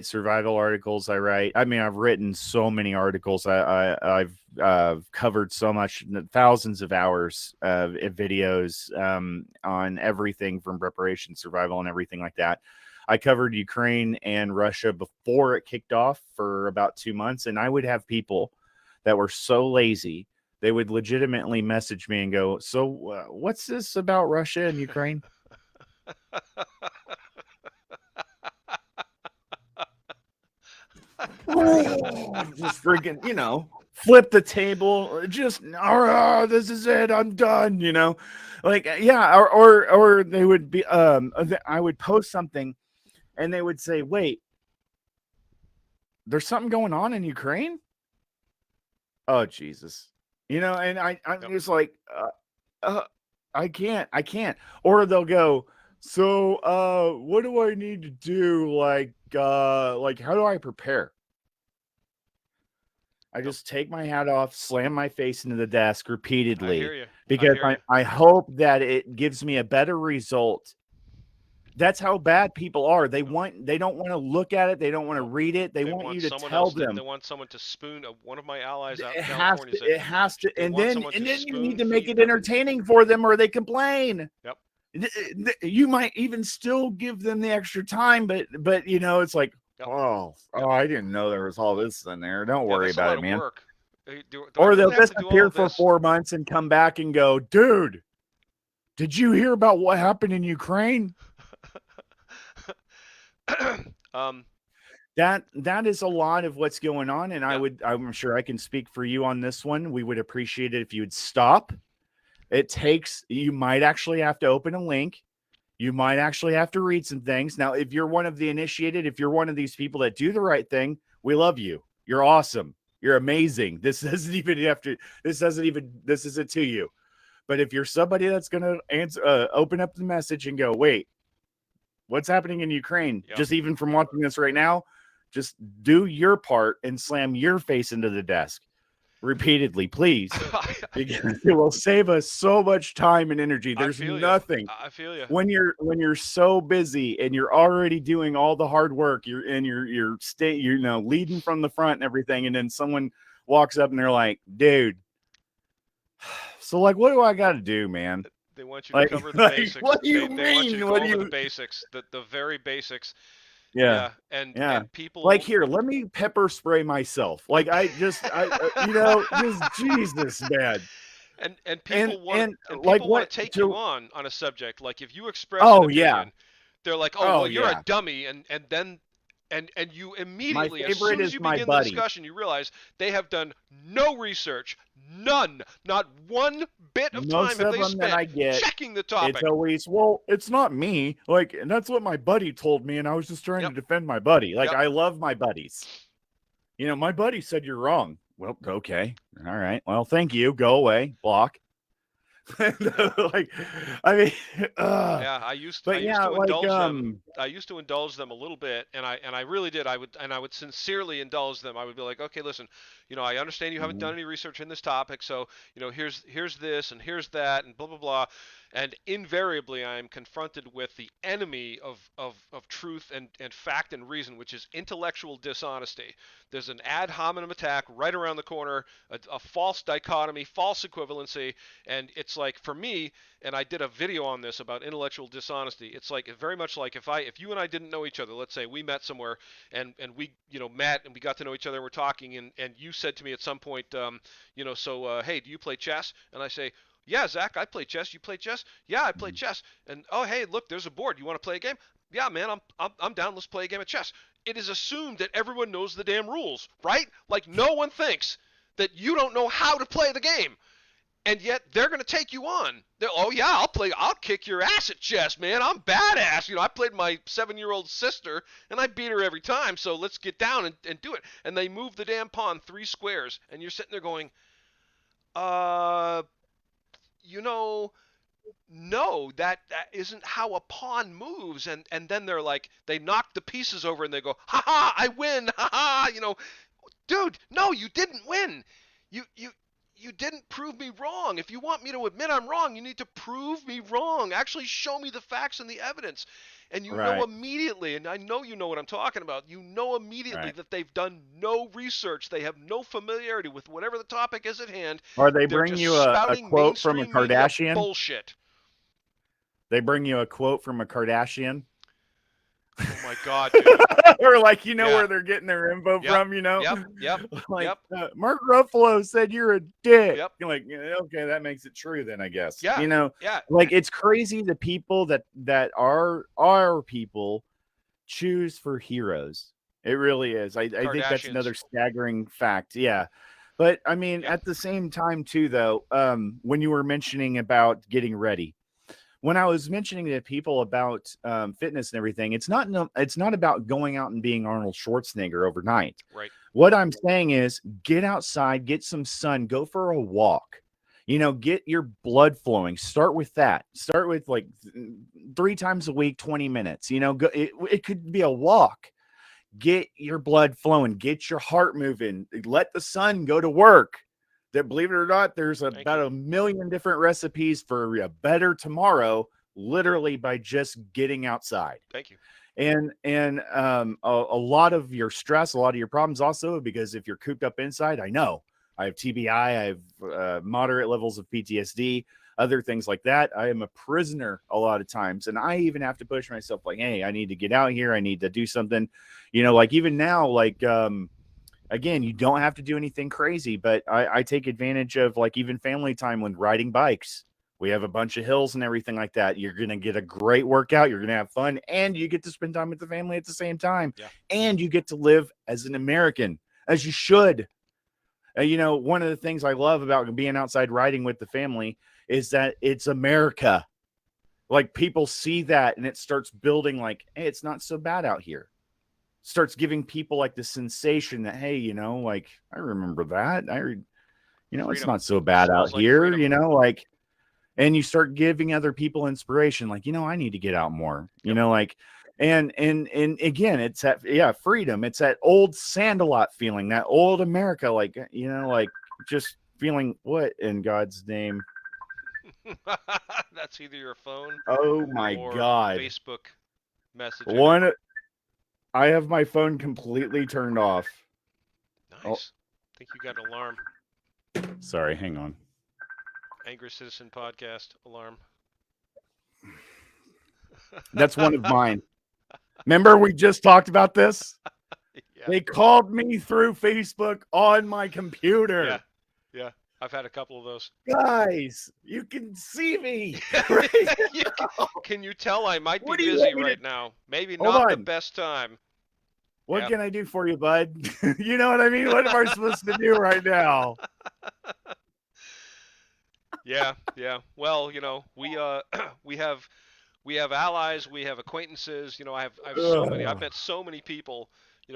survival articles. I've written so many articles. I've covered so much, thousands of hours of videos on everything from preparation, survival, and everything like that. I covered Ukraine and Russia before it kicked off for about 2 months, and I would have people that were so lazy they would legitimately message me and go, "So, what's this about Russia and Ukraine?" Just freaking, flip the table. Just, this is it. I'm done. Like, yeah. Or they would be, I would post something and they would say, "Wait, there's something going on in Ukraine?" Oh, Jesus. And I'm just like, I can't. Or they'll go, "So, what do I need to do? Like, how do I prepare?" I just take my hat off, slam my face into the desk repeatedly. I hear you. Because I hope that it gives me a better result. That's how bad people are. They don't want to look at it. They don't want to read it. They want you to tell them. They want someone to spoon. One of my allies out in It California has to, and then you need to make it them. entertaining for them, or they complain. Yep. You might even still give them the extra time, but it's like, I didn't know there was all this in there. Don't worry about it, man. Work. Do I Or they'll really have to do all disappear of for this? 4 months and come back and go, dude, did you hear about what happened in Ukraine? um, That is a lot of what's going on, and yeah, I'm sure I can speak for you on this one. We would appreciate it if you would stop. You might actually have to open a link. You might actually have to read some things. Now, if you're one of the initiated, if you're one of these people that do the right thing, we love you. You're awesome. You're amazing. This isn't to you. But if you're somebody that's going to open up the message and go, wait, what's happening in Ukraine? yep. Just even from watching this right now, just do your part and slam your face into the desk repeatedly, please, because it will save us so much time and energy. I There's feel you. nothing I feel you. when you're so busy and you're already doing all the hard work. Leading from the front and everything, and then someone walks up and they're like, "Dude, so like, what do I got to do, man?" They want you to Like, cover the like, basics. what do you They want you to mean? go What do over the you? basics, the very basics. Yeah, Yeah, and yeah. Like, people. here, let me pepper spray myself. Like, just Jesus, man. And And people want and and like people want what to take you to? on a subject. Like if you express an Oh yeah, opinion, they're like, "Oh, oh well, you're a yeah. dummy," and then and you My immediately, as favorite soon as is you my begin the buddy. discussion, you realize they have done no research, none, not one bit of time Most have of they them that spent I get, checking the it's topic. always, well, it's not me. Like, and that's what my buddy told me, and I was just trying to Yep, defend my buddy. Like, yep. I love my buddies. My buddy said you're wrong. Well, okay, all right. Well, thank you. Go away. Block. Yeah. Like, I mean, Yeah, I but used yeah, to like, indulge them. I used to indulge them a little bit, and I really did. I would sincerely indulge them. I would be like, okay, listen, I understand you haven't done mhm, any research in this topic, so here's this and here's that and blah blah blah, and invariably I am confronted with the enemy of truth and fact and reason, which is intellectual dishonesty. There's an ad hominem attack right around the corner, a false dichotomy, false equivalency, and it's like for me, and I did a video on this about intellectual dishonesty. It's like very much like if you and I didn't know each other, let's say we met somewhere and we met and we got to know each other and we're talking and you said to me at some point, hey, do you play chess? And I say, yeah, Zach, I play chess. You play chess? Yeah, I play mhm. chess. And oh, hey, look, there's a board. You want to play a game? Yeah, man, I'm down. Let's play a game of chess. It is assumed that everyone knows the damn rules, right? Like no one thinks that you don't know how to play the game, and yet they're going to take you on. Oh yeah, I'll kick your ass at chess, man. I'm badass. I played my 7-year-old sister and I beat her every time. So let's get down and do it. And they move the damn pawn 3 squares, and you're sitting there going, uh, you know, no, that isn't how a pawn moves. And then they're like, they knock the pieces over and they go, ha ha, I win, ha ha. Dude, no, you didn't win. You didn't prove me wrong. If you want me to admit I'm wrong, you need to prove me wrong. Actually show me the facts and the evidence. And you know Right, immediately, and I know you know what I'm talking about, you know immediately right. that they've done no research. They have no familiarity with whatever the topic is at hand. Or they They're bring just you a spouting quote from a mainstream media Kardashian. bullshit. They bring you a quote from a Kardashian. Oh my God, dude. Or like Yeah. where they're getting their info Yep. from, Yep. Yep. like Yep. Mark Ruffalo said you're a dick. Yep. You're like, yeah, okay, that makes it true then, I guess. Yeah. Yeah. Like it's crazy the people that are our people choose for heroes. It really is. I think that's Kardashians. another staggering fact. Yeah. But I mean, Yeah. at the same time, too, though, when you were mentioning about getting ready, when I was mentioning to people about fitness and everything, it's not about going out and being Arnold Schwarzenegger overnight. Right. What I'm saying is get outside, get some sun, go for a walk. Get your blood flowing. Start with that. Start with like 3 times a week, 20 minutes. It could be a walk. Get your blood flowing, get your heart moving, let the sun go to work. That, believe it or not, there's Thank you. about a million different recipes for a better tomorrow, literally by just getting outside. Thank you. And a lot of your stress, a lot of your problems also, because if you're cooped up inside, I know I have TBI, I have moderate levels of PTSD, other things like that. I am a prisoner a lot of times, and I even have to push myself like, hey, I need to get out here, I need to do something. Like even now, like again, you don't have to do anything crazy, but I take advantage of like even family time when riding bikes. We have a bunch of hills and everything like that. You're going to get a great workout. You're going to have fun, and you get to spend time with the family at the same time. Yeah. And you get to live as an American, as you should. You know, one of the things I love about being outside riding with the family is that it's America. Like people see that and it starts building like, hey, it's not so bad out here. Starts giving people like the sensation that, hey, you know, like I remember that. You know, it's Freedom. not so bad out Smells like here, freedom. you know, like, and you start giving other people inspiration, like, you know, I need to get out more, you Yep. know, like, and again, it's that, yeah, freedom. It's that old Sandalot feeling, that old America, like, you know, like just feeling what in God's name. That's either your phone Oh my or God. Facebook messaging. One, I have my phone completely turned off. Oh, Nice. I think you got an alarm. sorry. Hang on. Angry Citizen Podcast alarm. That's one of mine. Remember, we just talked about this? Yeah. They called me through Facebook on my Yeah. computer. Yeah. I've had a couple of those. Guys, you can see me right You now. can you tell I might be What do you want busy me to right now? Maybe hold not the on? best time. What Yeah. can I do for you, bud? You know what I mean? What am I supposed to do right now? Yeah, yeah. Well, we have allies, we have acquaintances. I have so many. I've Ugh. met so many people,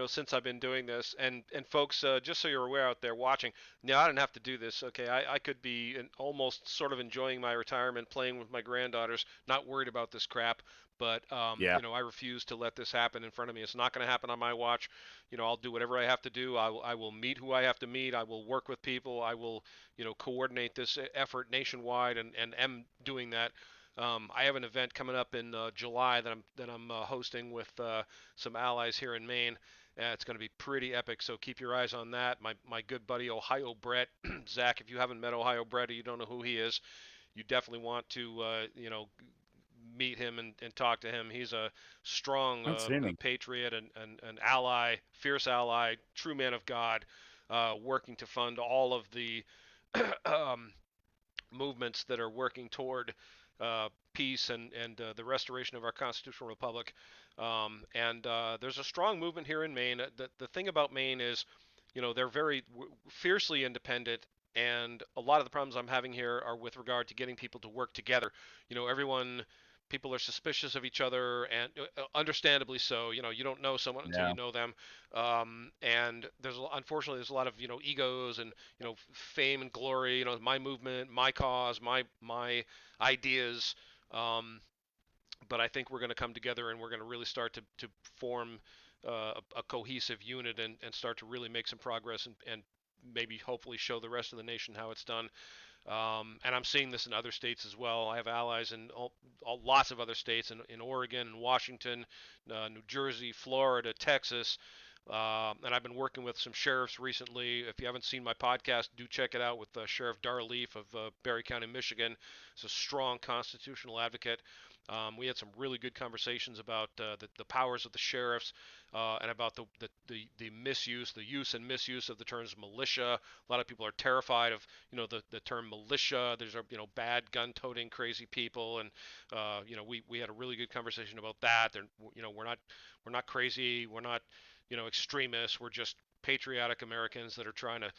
since I've been doing this. And folks, just so you're aware out there watching, now I didn't have to do this. Okay, I could be almost sort of enjoying my retirement, playing with my granddaughters, not worried about this crap. But Yeah, I refuse to let this happen in front of me. It's not going to happen on my watch. I'll do whatever I have to do. I will meet who I have to meet. I will work with people. I will, coordinate this effort nationwide, and am doing that. I have an event coming up in July that I'm hosting with some allies here in Maine. It's going to be pretty epic, so keep your eyes on that. My good buddy Ohio Brett, Zach. If you haven't met Ohio Brett or you don't know who he is, you definitely want to meet him and talk to him. He's a strong outstanding. patriot and an ally, fierce ally, true man of God, working to fund all of the um, movements that are working toward peace and the restoration of our constitutional republic. And there's a strong movement here in Maine. The thing about Maine is, they're very fiercely independent. And a lot of the problems I'm having here are with regard to getting people to work together. People are suspicious of each other, and understandably so. You don't know someone until Yeah, you know them. And unfortunately, there's a lot of egos and fame and glory. My movement, my cause, my ideas. Um, but I think we're going to come together and we're going to really start to form a cohesive unit and start to really make some progress and maybe hopefully show the rest of the nation how it's done. And I'm seeing this in other states as well. I have allies in lots of other states, in Oregon, and Washington, New Jersey, Florida, Texas. And I've been working with some sheriffs recently. If you haven't seen my podcast, do check it out with Sheriff Darleaf of Barry County, Michigan. He's a strong constitutional advocate. We had some really good conversations about the powers of the sheriffs and about the misuse, the use and misuse of the terms militia. A lot of people are terrified of the term militia. There's bad gun-toting crazy people, and we had a really good conversation about that. We're not crazy. We're not extremists. We're just patriotic Americans that are trying to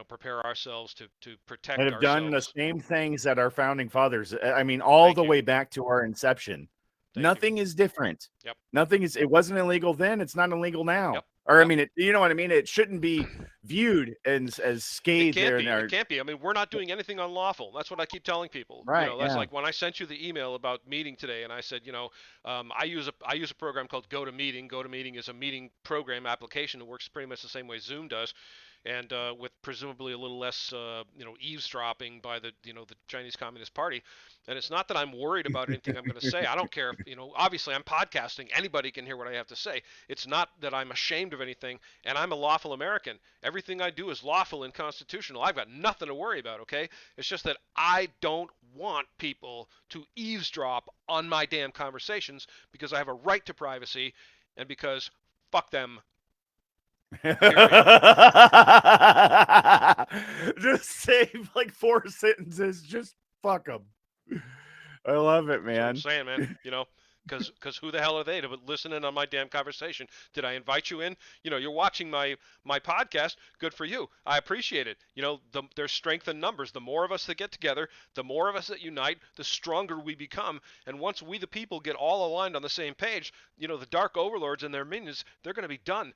prepare ourselves to and protect have done the ourselves. same things that our founding fathers. I mean, all Thank the you. way back to our inception. Thank you. Nothing is different. Yep. Nothing is. It wasn't illegal then. It's not illegal now. Yep. Or I Yep. mean, you know what I mean. It shouldn't be viewed as It scathed can't there in be. It our can't be. I mean, we're not doing anything unlawful. That's what I keep telling people. right. That's Yeah. like when I sent you the email about meeting today, and I said, I use a program called GoToMeeting. GoToMeeting is a meeting program application that works pretty much the same way Zoom does, and with presumably a little less, eavesdropping by the Chinese Communist Party. And it's not that I'm worried about anything I'm going to say. I don't care if, obviously I'm podcasting. Anybody can hear what I have to say. It's not that I'm ashamed of anything, and I'm a lawful American. Everything I do is lawful and constitutional. I've got nothing to worry about, okay? It's just that I don't want people to eavesdrop on my damn conversations because I have a right to privacy and because fuck them. Period. Just save like 4 sentences. Just fuck them. I love it, That's what I'm man. saying, man. Because who the hell are they to listen in on my damn conversation? Did I invite you in? You're watching my podcast. Good for you. I appreciate it. There's strength in numbers. The more of us that get together, the more of us that unite, the stronger we become. And once we, the people, get all aligned on the same page, the dark overlords and their minions, they're going to be done.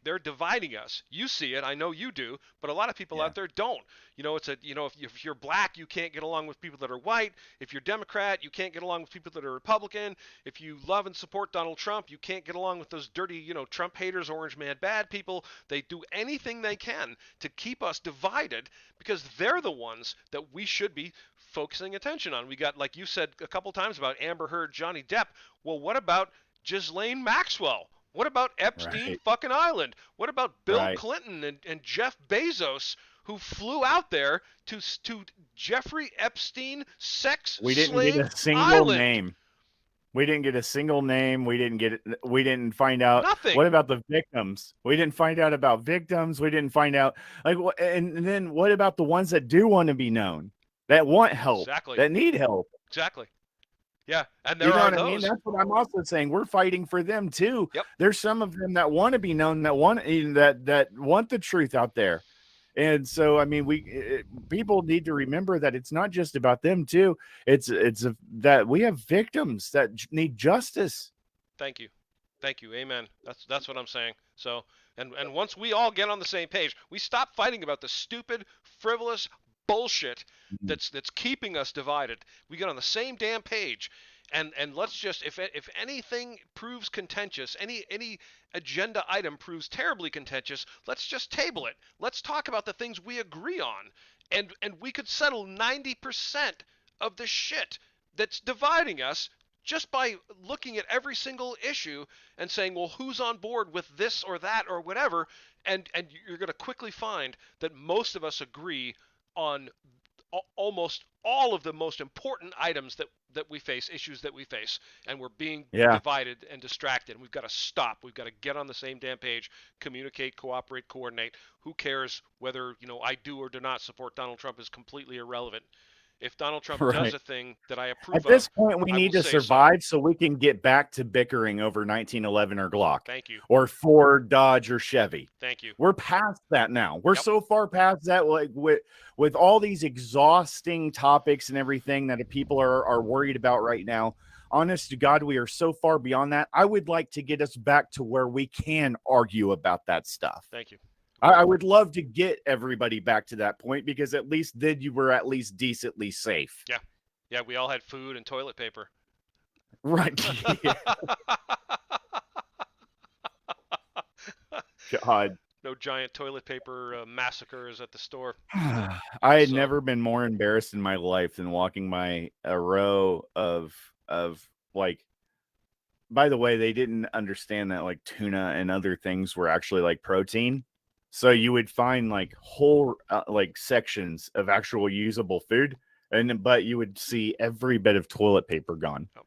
They're dividing us. You see it. I know you do. But a lot of people Yeah. out there don't. If you're black, you can't get along with people that are white. If you're Democrat, you can't get along with people that are Republican. If you love and support Donald Trump, you can't get along with those dirty, Trump haters, orange man bad people. They do anything they can to keep us divided because they're the ones that we should be focusing attention on. We got, like you said a couple times about Amber Heard, Johnny Depp. Well, what about Ghislaine Maxwell? What about Epstein Right. fucking Island? What about Bill Right. Clinton and Jeff Bezos, who flew out there to Jeffrey Epstein sex We didn't get slave a single island? name. We didn't get a single name. We didn't get it. We didn't find out what Nothing. about the victims. We didn't find out about victims. We didn't find out like and then what about the ones that do want to be known, that want help, Exactly. that need help? Exactly. Yeah, and You there know are what I mean? those. That's what I'm also saying. We're fighting for them too. Yep. There's some of them that want to be known, that want that want the truth out there. And so, I mean, people need to remember that it's not just about them too. That we have victims that need justice. Thank you. Thank you. Amen. That's what I'm saying. So, and once we all get on the same page, we stop fighting about the stupid, frivolous bullshit Mhm. that's keeping us divided. We get on the same damn page. And let's just, if anything proves contentious, any agenda item proves terribly contentious, let's just table it. Let's talk about the things we agree on. And we could settle 90% of the shit that's dividing us just by looking at every single issue and saying, well, who's on board with this or that or whatever, and you're going to quickly find that most of us agree on almost all of the most important items that we face, issues that we face, and we're being Yeah. divided and distracted. And we've got to stop. We've got to get on the same damn page, communicate, cooperate, coordinate. Who cares whether I do or do not support Donald Trump is completely irrelevant. If Donald Trump does Right. a thing that I At approve this of, point, we I will need to say so. survive so we can get back to bickering over 1911 or Glock Thank you. or Ford, Dodge, or Chevy. Thank you. We're past that now. We're Yep. so far past that, like with all these exhausting topics and everything that people are worried about right now. Honest to God, we are so far beyond that. I would like to get us back to where we can argue about that stuff. Thank you. I would love to get everybody back to that point because at least then you were at least decently safe. Yeah. Yeah, we all had food and toilet paper. Right. God. No giant toilet paper massacres at the store. I had So, never been more embarrassed in my life than walking by a row of like, by the way, they didn't understand that like tuna and other things were actually like protein. So you would find like whole like sections of actual usable food, but you would see every bit of toilet paper gone. oh,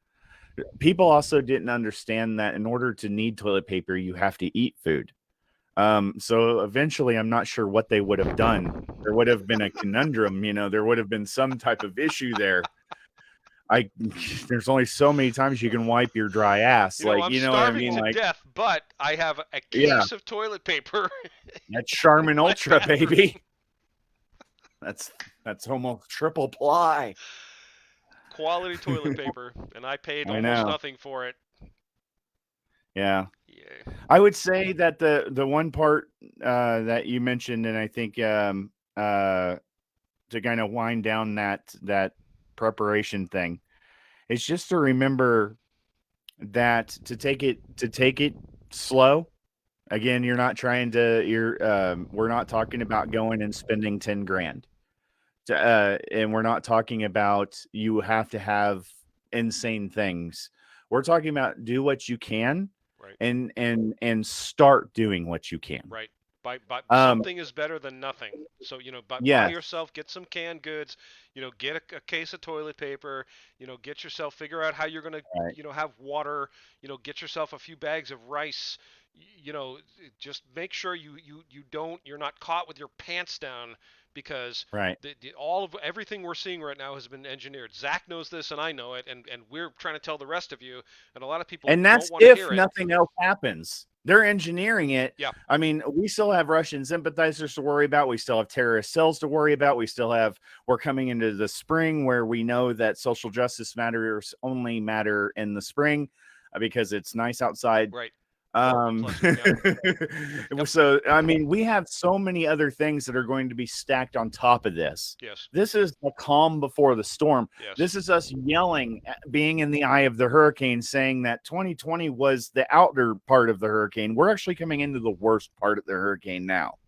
People also didn't understand that in order to need toilet paper, you have to eat food. So eventually, I'm not sure what they would have done. There would have been a conundrum, there would have been some type of issue there. I there's only so many times you can wipe your dry ass, like I'm you know what I starving mean, to like death, but I have a yeah, case of toilet paper that's in Charmin my Ultra, bathroom. baby. That's almost triple ply. Quality toilet paper, and I paid I almost know. nothing for it. Yeah, Yeah. I would say that the one part that you mentioned, and I think to kind of wind down that preparation thing, is just to remember that to take it slow. Again, you're not trying to you're we're not talking about going and spending 10 grand. And we're not talking about you have to have insane things. We're talking about do what you can Right. and start doing what you can. Right. Buy Um something is better than nothing. So buy yes, yourself, get some canned goods. Get a case of toilet paper. Get yourself, figure out how you're gonna right. have water. Get yourself a few bags of rice. you know, just make sure you're not caught with your pants down, because Right. all of everything we're seeing right now has been engineered. Zach knows this and I know it, and we're trying to tell the rest of you, and a lot of people And don't that's want to if hear it. nothing else happens. They're engineering it. Yeah, I mean, we still have Russian sympathizers to worry about. We still have terrorist cells to worry about. We're coming into the spring where we know that social justice matters only matter in the spring because it's nice outside. right. Warm and Um, pleasant. Yep. Yep. so, I mean, we have so many other things that are going to be stacked on top of this. Yes. This is the calm before the storm. Yes. This is us yelling, being in the eye of the hurricane, saying that 2020 was the outer part of the hurricane. We're actually coming into the worst part of the hurricane now.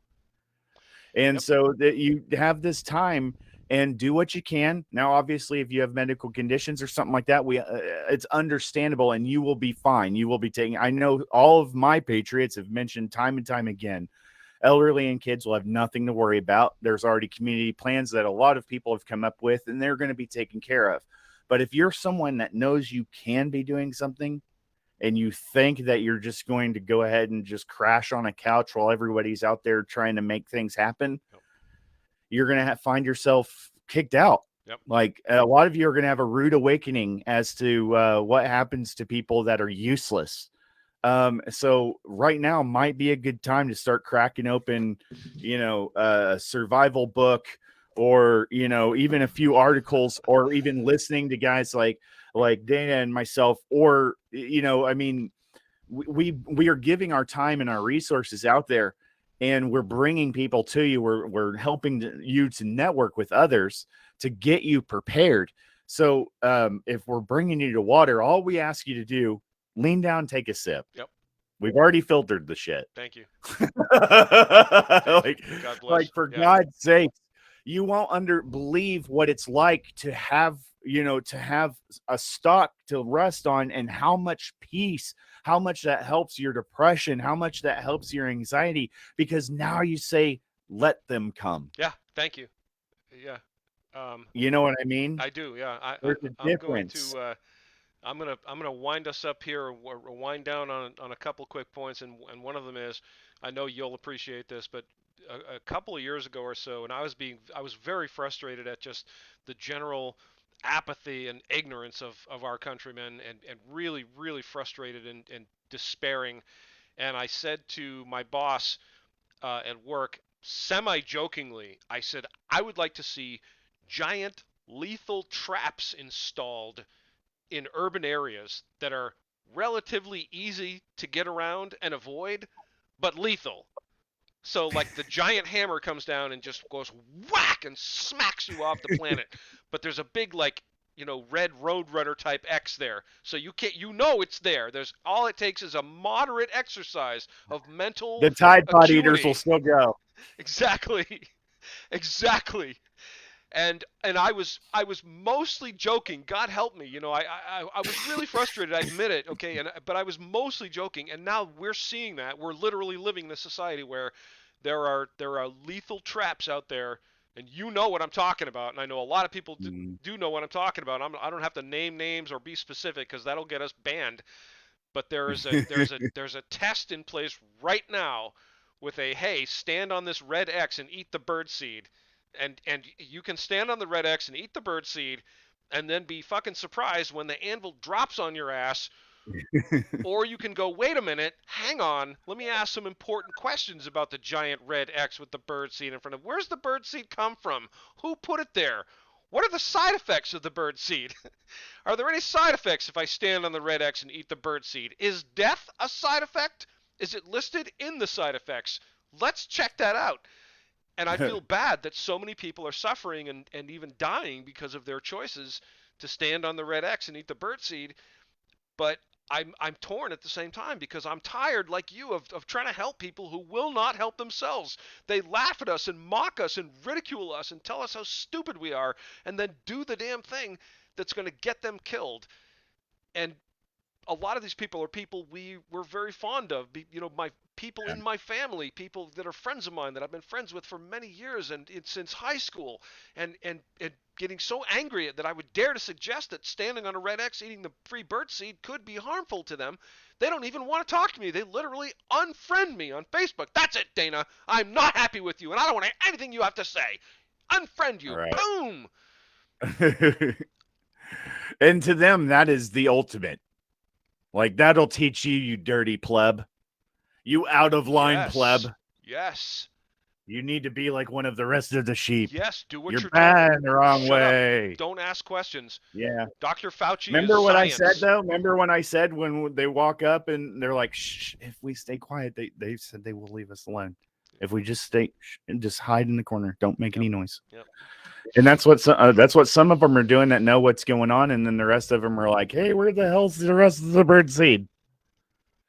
And Yep. so that you have this time and do what you can. Now, obviously, if you have medical conditions or something like that, it's understandable and you will be fine. You will be taking, I know all of my patriots have mentioned time and time again, elderly and kids will have nothing to worry about. There's already community plans that a lot of people have come up with and they're going to be taken care of. But if you're someone that knows you can be doing something, and you think that you're just going to go ahead and just crash on a couch while everybody's out there trying to make things happen, Yep. you're going to find yourself kicked out. Yep. Like a lot of you are going to have a rude awakening as to what happens to people that are useless. So right now might be a good time to start cracking open, a survival book, or even a few articles, or even listening to guys like Dana and myself, or I mean, we are giving our time and our resources out there, and we're bringing people to you. We're helping you to network with others to get you prepared. So if we're bringing you to water, all we ask you to do, lean down, take a sip. Yep. We've already filtered the shit. Thank you. Thank you. like, God like bless. for Yeah. God's sake, you won't believe what it's like to have, to have a stock to rest on, and how much peace, how much that helps your depression, how much that helps your anxiety, because now you say, let them come. Yeah. Thank you. Yeah. Um, You know what I mean? I do. Yeah. There's a I'm going difference. to. I'm gonna wind us up here, or wind down on a couple quick points, and one of them is, I know you'll appreciate this, but a couple of years ago or so, and I was very frustrated at just the general apathy and ignorance of our countrymen, and really really frustrated and despairing. And I said to my boss at work, semi jokingly, I said I would like to see giant lethal traps installed in urban areas that are relatively easy to get around and avoid, but lethal. So like the giant hammer comes down and just goes whack and smacks you off the planet. But there's a big like, red roadrunner type X there. So you can't, it's there. There's all it takes is a moderate exercise of mental The Tide Pod Eaters will acuity. still go. Exactly. Exactly. And I was mostly joking. God help me, I was really frustrated. I admit it, okay, but I was mostly joking. And now we're seeing that we're literally living in a society where there are lethal traps out there, and you know what I'm talking about. And I know a lot of people Mm. do know what I'm talking about. I don't have to name names or be specific because that'll get us banned. But there's a test in place right now with a, hey, stand on this red X and eat the bird seed, and you can stand on the red X and eat the bird seed, and then be fucking surprised when the anvil drops on your ass. Or you can go, wait a minute, hang on, let me ask some important questions about the giant red X with the bird seed in front of. Where's the bird seed come from? Who put it there? What are the side effects of the bird seed? Are there any side effects if I stand on the red X and eat the bird seed? Is death a side effect? Is it listed in the side effects? Let's check that out. And I feel bad that so many people are suffering and even dying because of their choices to stand on the red X and eat the bird seed. But I'm torn at the same time, because I'm tired, like you, of trying to help people who will not help themselves. They laugh at us and mock us and ridicule us and tell us how stupid we are, and then do the damn thing that's going to get them killed. And a lot of these people are people we're very fond of. My people in my family, people that are friends of mine that I've been friends with for many years and since high school, and getting so angry that I would dare to suggest that standing on a red X eating the free bird seed could be harmful to them. They don't even want to talk to me. They literally unfriend me on Facebook. That's it, Dana. I'm not happy with you, and I don't want to hear anything you have to say. Unfriend All you. right. Boom. And to them, that is the ultimate. Like, that'll teach you, you dirty pleb. You out of line Yes. pleb. Yes. You need to be like one of the rest of the sheep. Yes. Do what You're you're told. bad in the wrong Shut up. way. Don't ask questions. Yeah. Dr. Fauci is Remember what I said, science. though? Remember when I said when they walk up and they're like, shh, if we stay quiet, they said they will leave us alone. If we just stay and just hide in the corner, don't make Yep. any noise. Yep. And that's what some of them are doing that know what's going on, and then the rest of them are like, "Hey, where the hell's the rest of the bird seed?"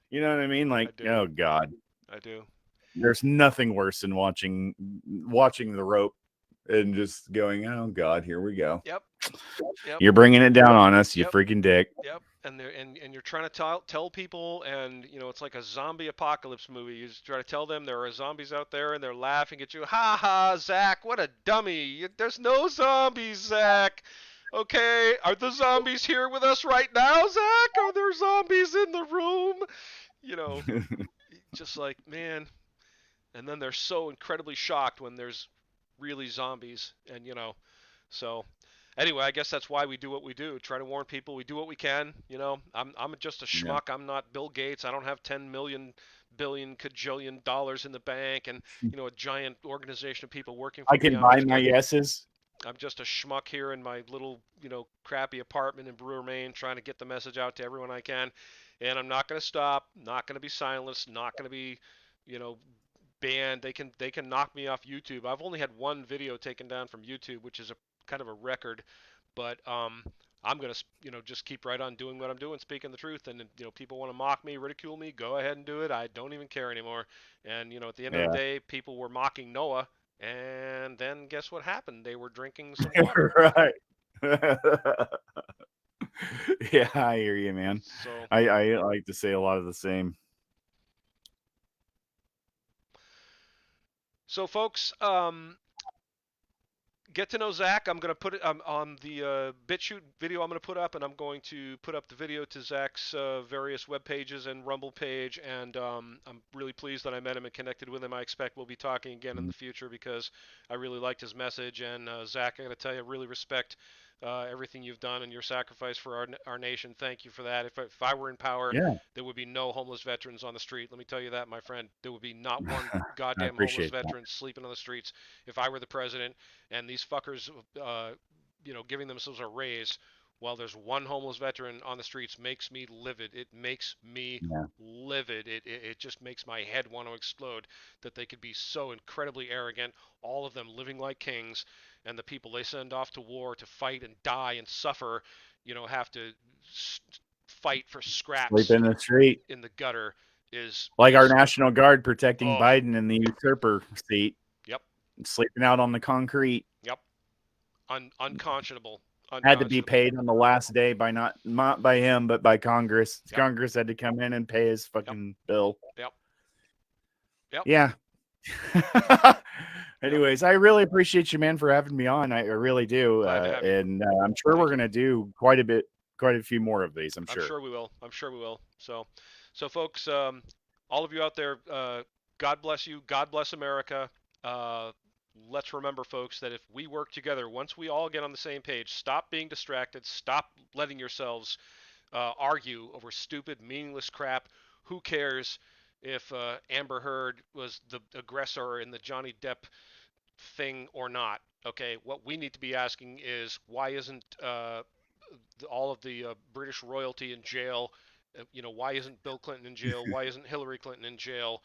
You know what I mean? I Like, do. oh god, I do. there's nothing worse than watching the rope and just going, "Oh god, here we go. Yep. Yep. You're bringing it down on us, you Yep. freaking dick." Yep. And you're trying to tell people, and it's like a zombie apocalypse movie. You just try to tell them there are zombies out there, and they're laughing at you. Ha ha, Zach, what a dummy! There's no zombies, Zach. Okay, are the zombies here with us right now, Zach? Are there zombies in the room? You know, just like, man. And then they're so incredibly shocked when there's really zombies, and so anyway, I guess that's why we do what we do. Try to warn people. We do what we can. I'm just a Yeah. schmuck. I'm not Bill Gates. I don't have 10 million billion cajillion dollars in the bank and a giant organization of people working I for me. can buy my yeses. I'm just a schmuck here in my little, crappy apartment in Brewer, Maine, trying to get the message out to everyone I can. And I'm not going to stop. Not going to be silenced. Not going to be, you know, banned. They can knock me off YouTube. I've only had one video taken down from YouTube, which is a kind of a record. But I'm gonna just keep right on doing what I'm doing, speaking the truth. And people want to mock me, ridicule me, go ahead and do it. I don't even care anymore. And at the end of the Yeah. day, people were mocking Noah, and then guess what happened? They were drinking some water. Right. Yeah, I hear you, man. So I like to say a lot of the same. so folks, get to know Zach. I'm going to put it on the BitChute video I'm going to put up, and I'm going to put up the video to Zach's various web pages and Rumble page. And I'm really pleased that I met him and connected with him. I expect we'll be talking again in the future because I really liked his message. And Zach, I got to tell you, I really respect everything you've done and your sacrifice for our nation. Thank you for that. If I were in power, Yeah, there would be no homeless veterans on the street. Let me tell you that, my friend. There would be not one I goddamn homeless appreciate that. veteran sleeping on the streets if I were the president. And these fuckers, giving themselves a raise while there's one homeless veteran on the streets makes me livid. It makes me Yeah. livid. It just makes my head want to explode that they could be so incredibly arrogant, all of them living like kings, and the people they send off to war to fight and die and suffer, have to fight for Sleep scraps in the street. in the gutter is Like our is National Guard protecting oh Biden in the usurper seat, yep, sleeping out on the concrete. yep, unconscionable, Had to be unconscionable. paid on the last day by not by him, but by Congress. Yep, Congress had to come in and pay his yep, fucking bill. yep, yep, Yeah. yep. Anyways, I really appreciate you, man, for having me on. I really do, Glad to have you. and I'm sure we're Thank you. gonna do quite a few more of these. I'm I'm sure. sure we will. I'm sure we will. So folks, all of you out there, God bless you. God bless America. Uh, let's remember, folks, that if we work together, once we all get on the same page, stop being distracted, stop letting yourselves argue over stupid, meaningless crap. Who cares if Amber Heard was the aggressor in the Johnny Depp thing or not? Okay, what we need to be asking is why isn't all of the British royalty in jail? Why isn't Bill Clinton in jail? Why isn't Hillary Clinton in jail?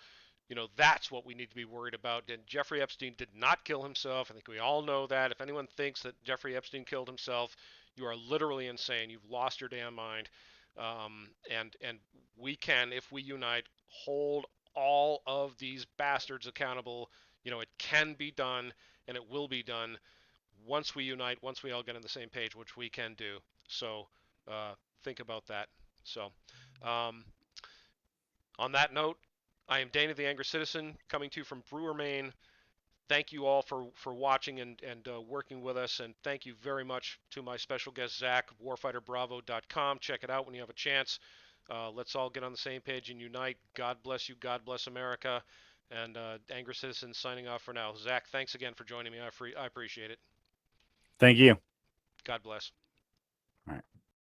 That's what we need to be worried about. And Jeffrey Epstein did not kill himself. I think we all know that. If anyone thinks that Jeffrey Epstein killed himself, you are literally insane. You've lost your damn mind. And we can, if we unite, hold all of these bastards accountable. It can be done, and it will be done once we unite, once we all get on the same page, which we can do. So think about that. So um, on that note, I am Dana the Angry Citizen, coming to you from Brewer, Maine. Thank you all for watching and working with us, and thank you very much to my special guest Zach, warfighterbravo.com. Check it out when you have a chance. Let's all get on the same page and unite. God bless you. God bless America. And Angry Citizen signing off for now. Zach, thanks again for joining me. I appreciate it. Thank you. God bless.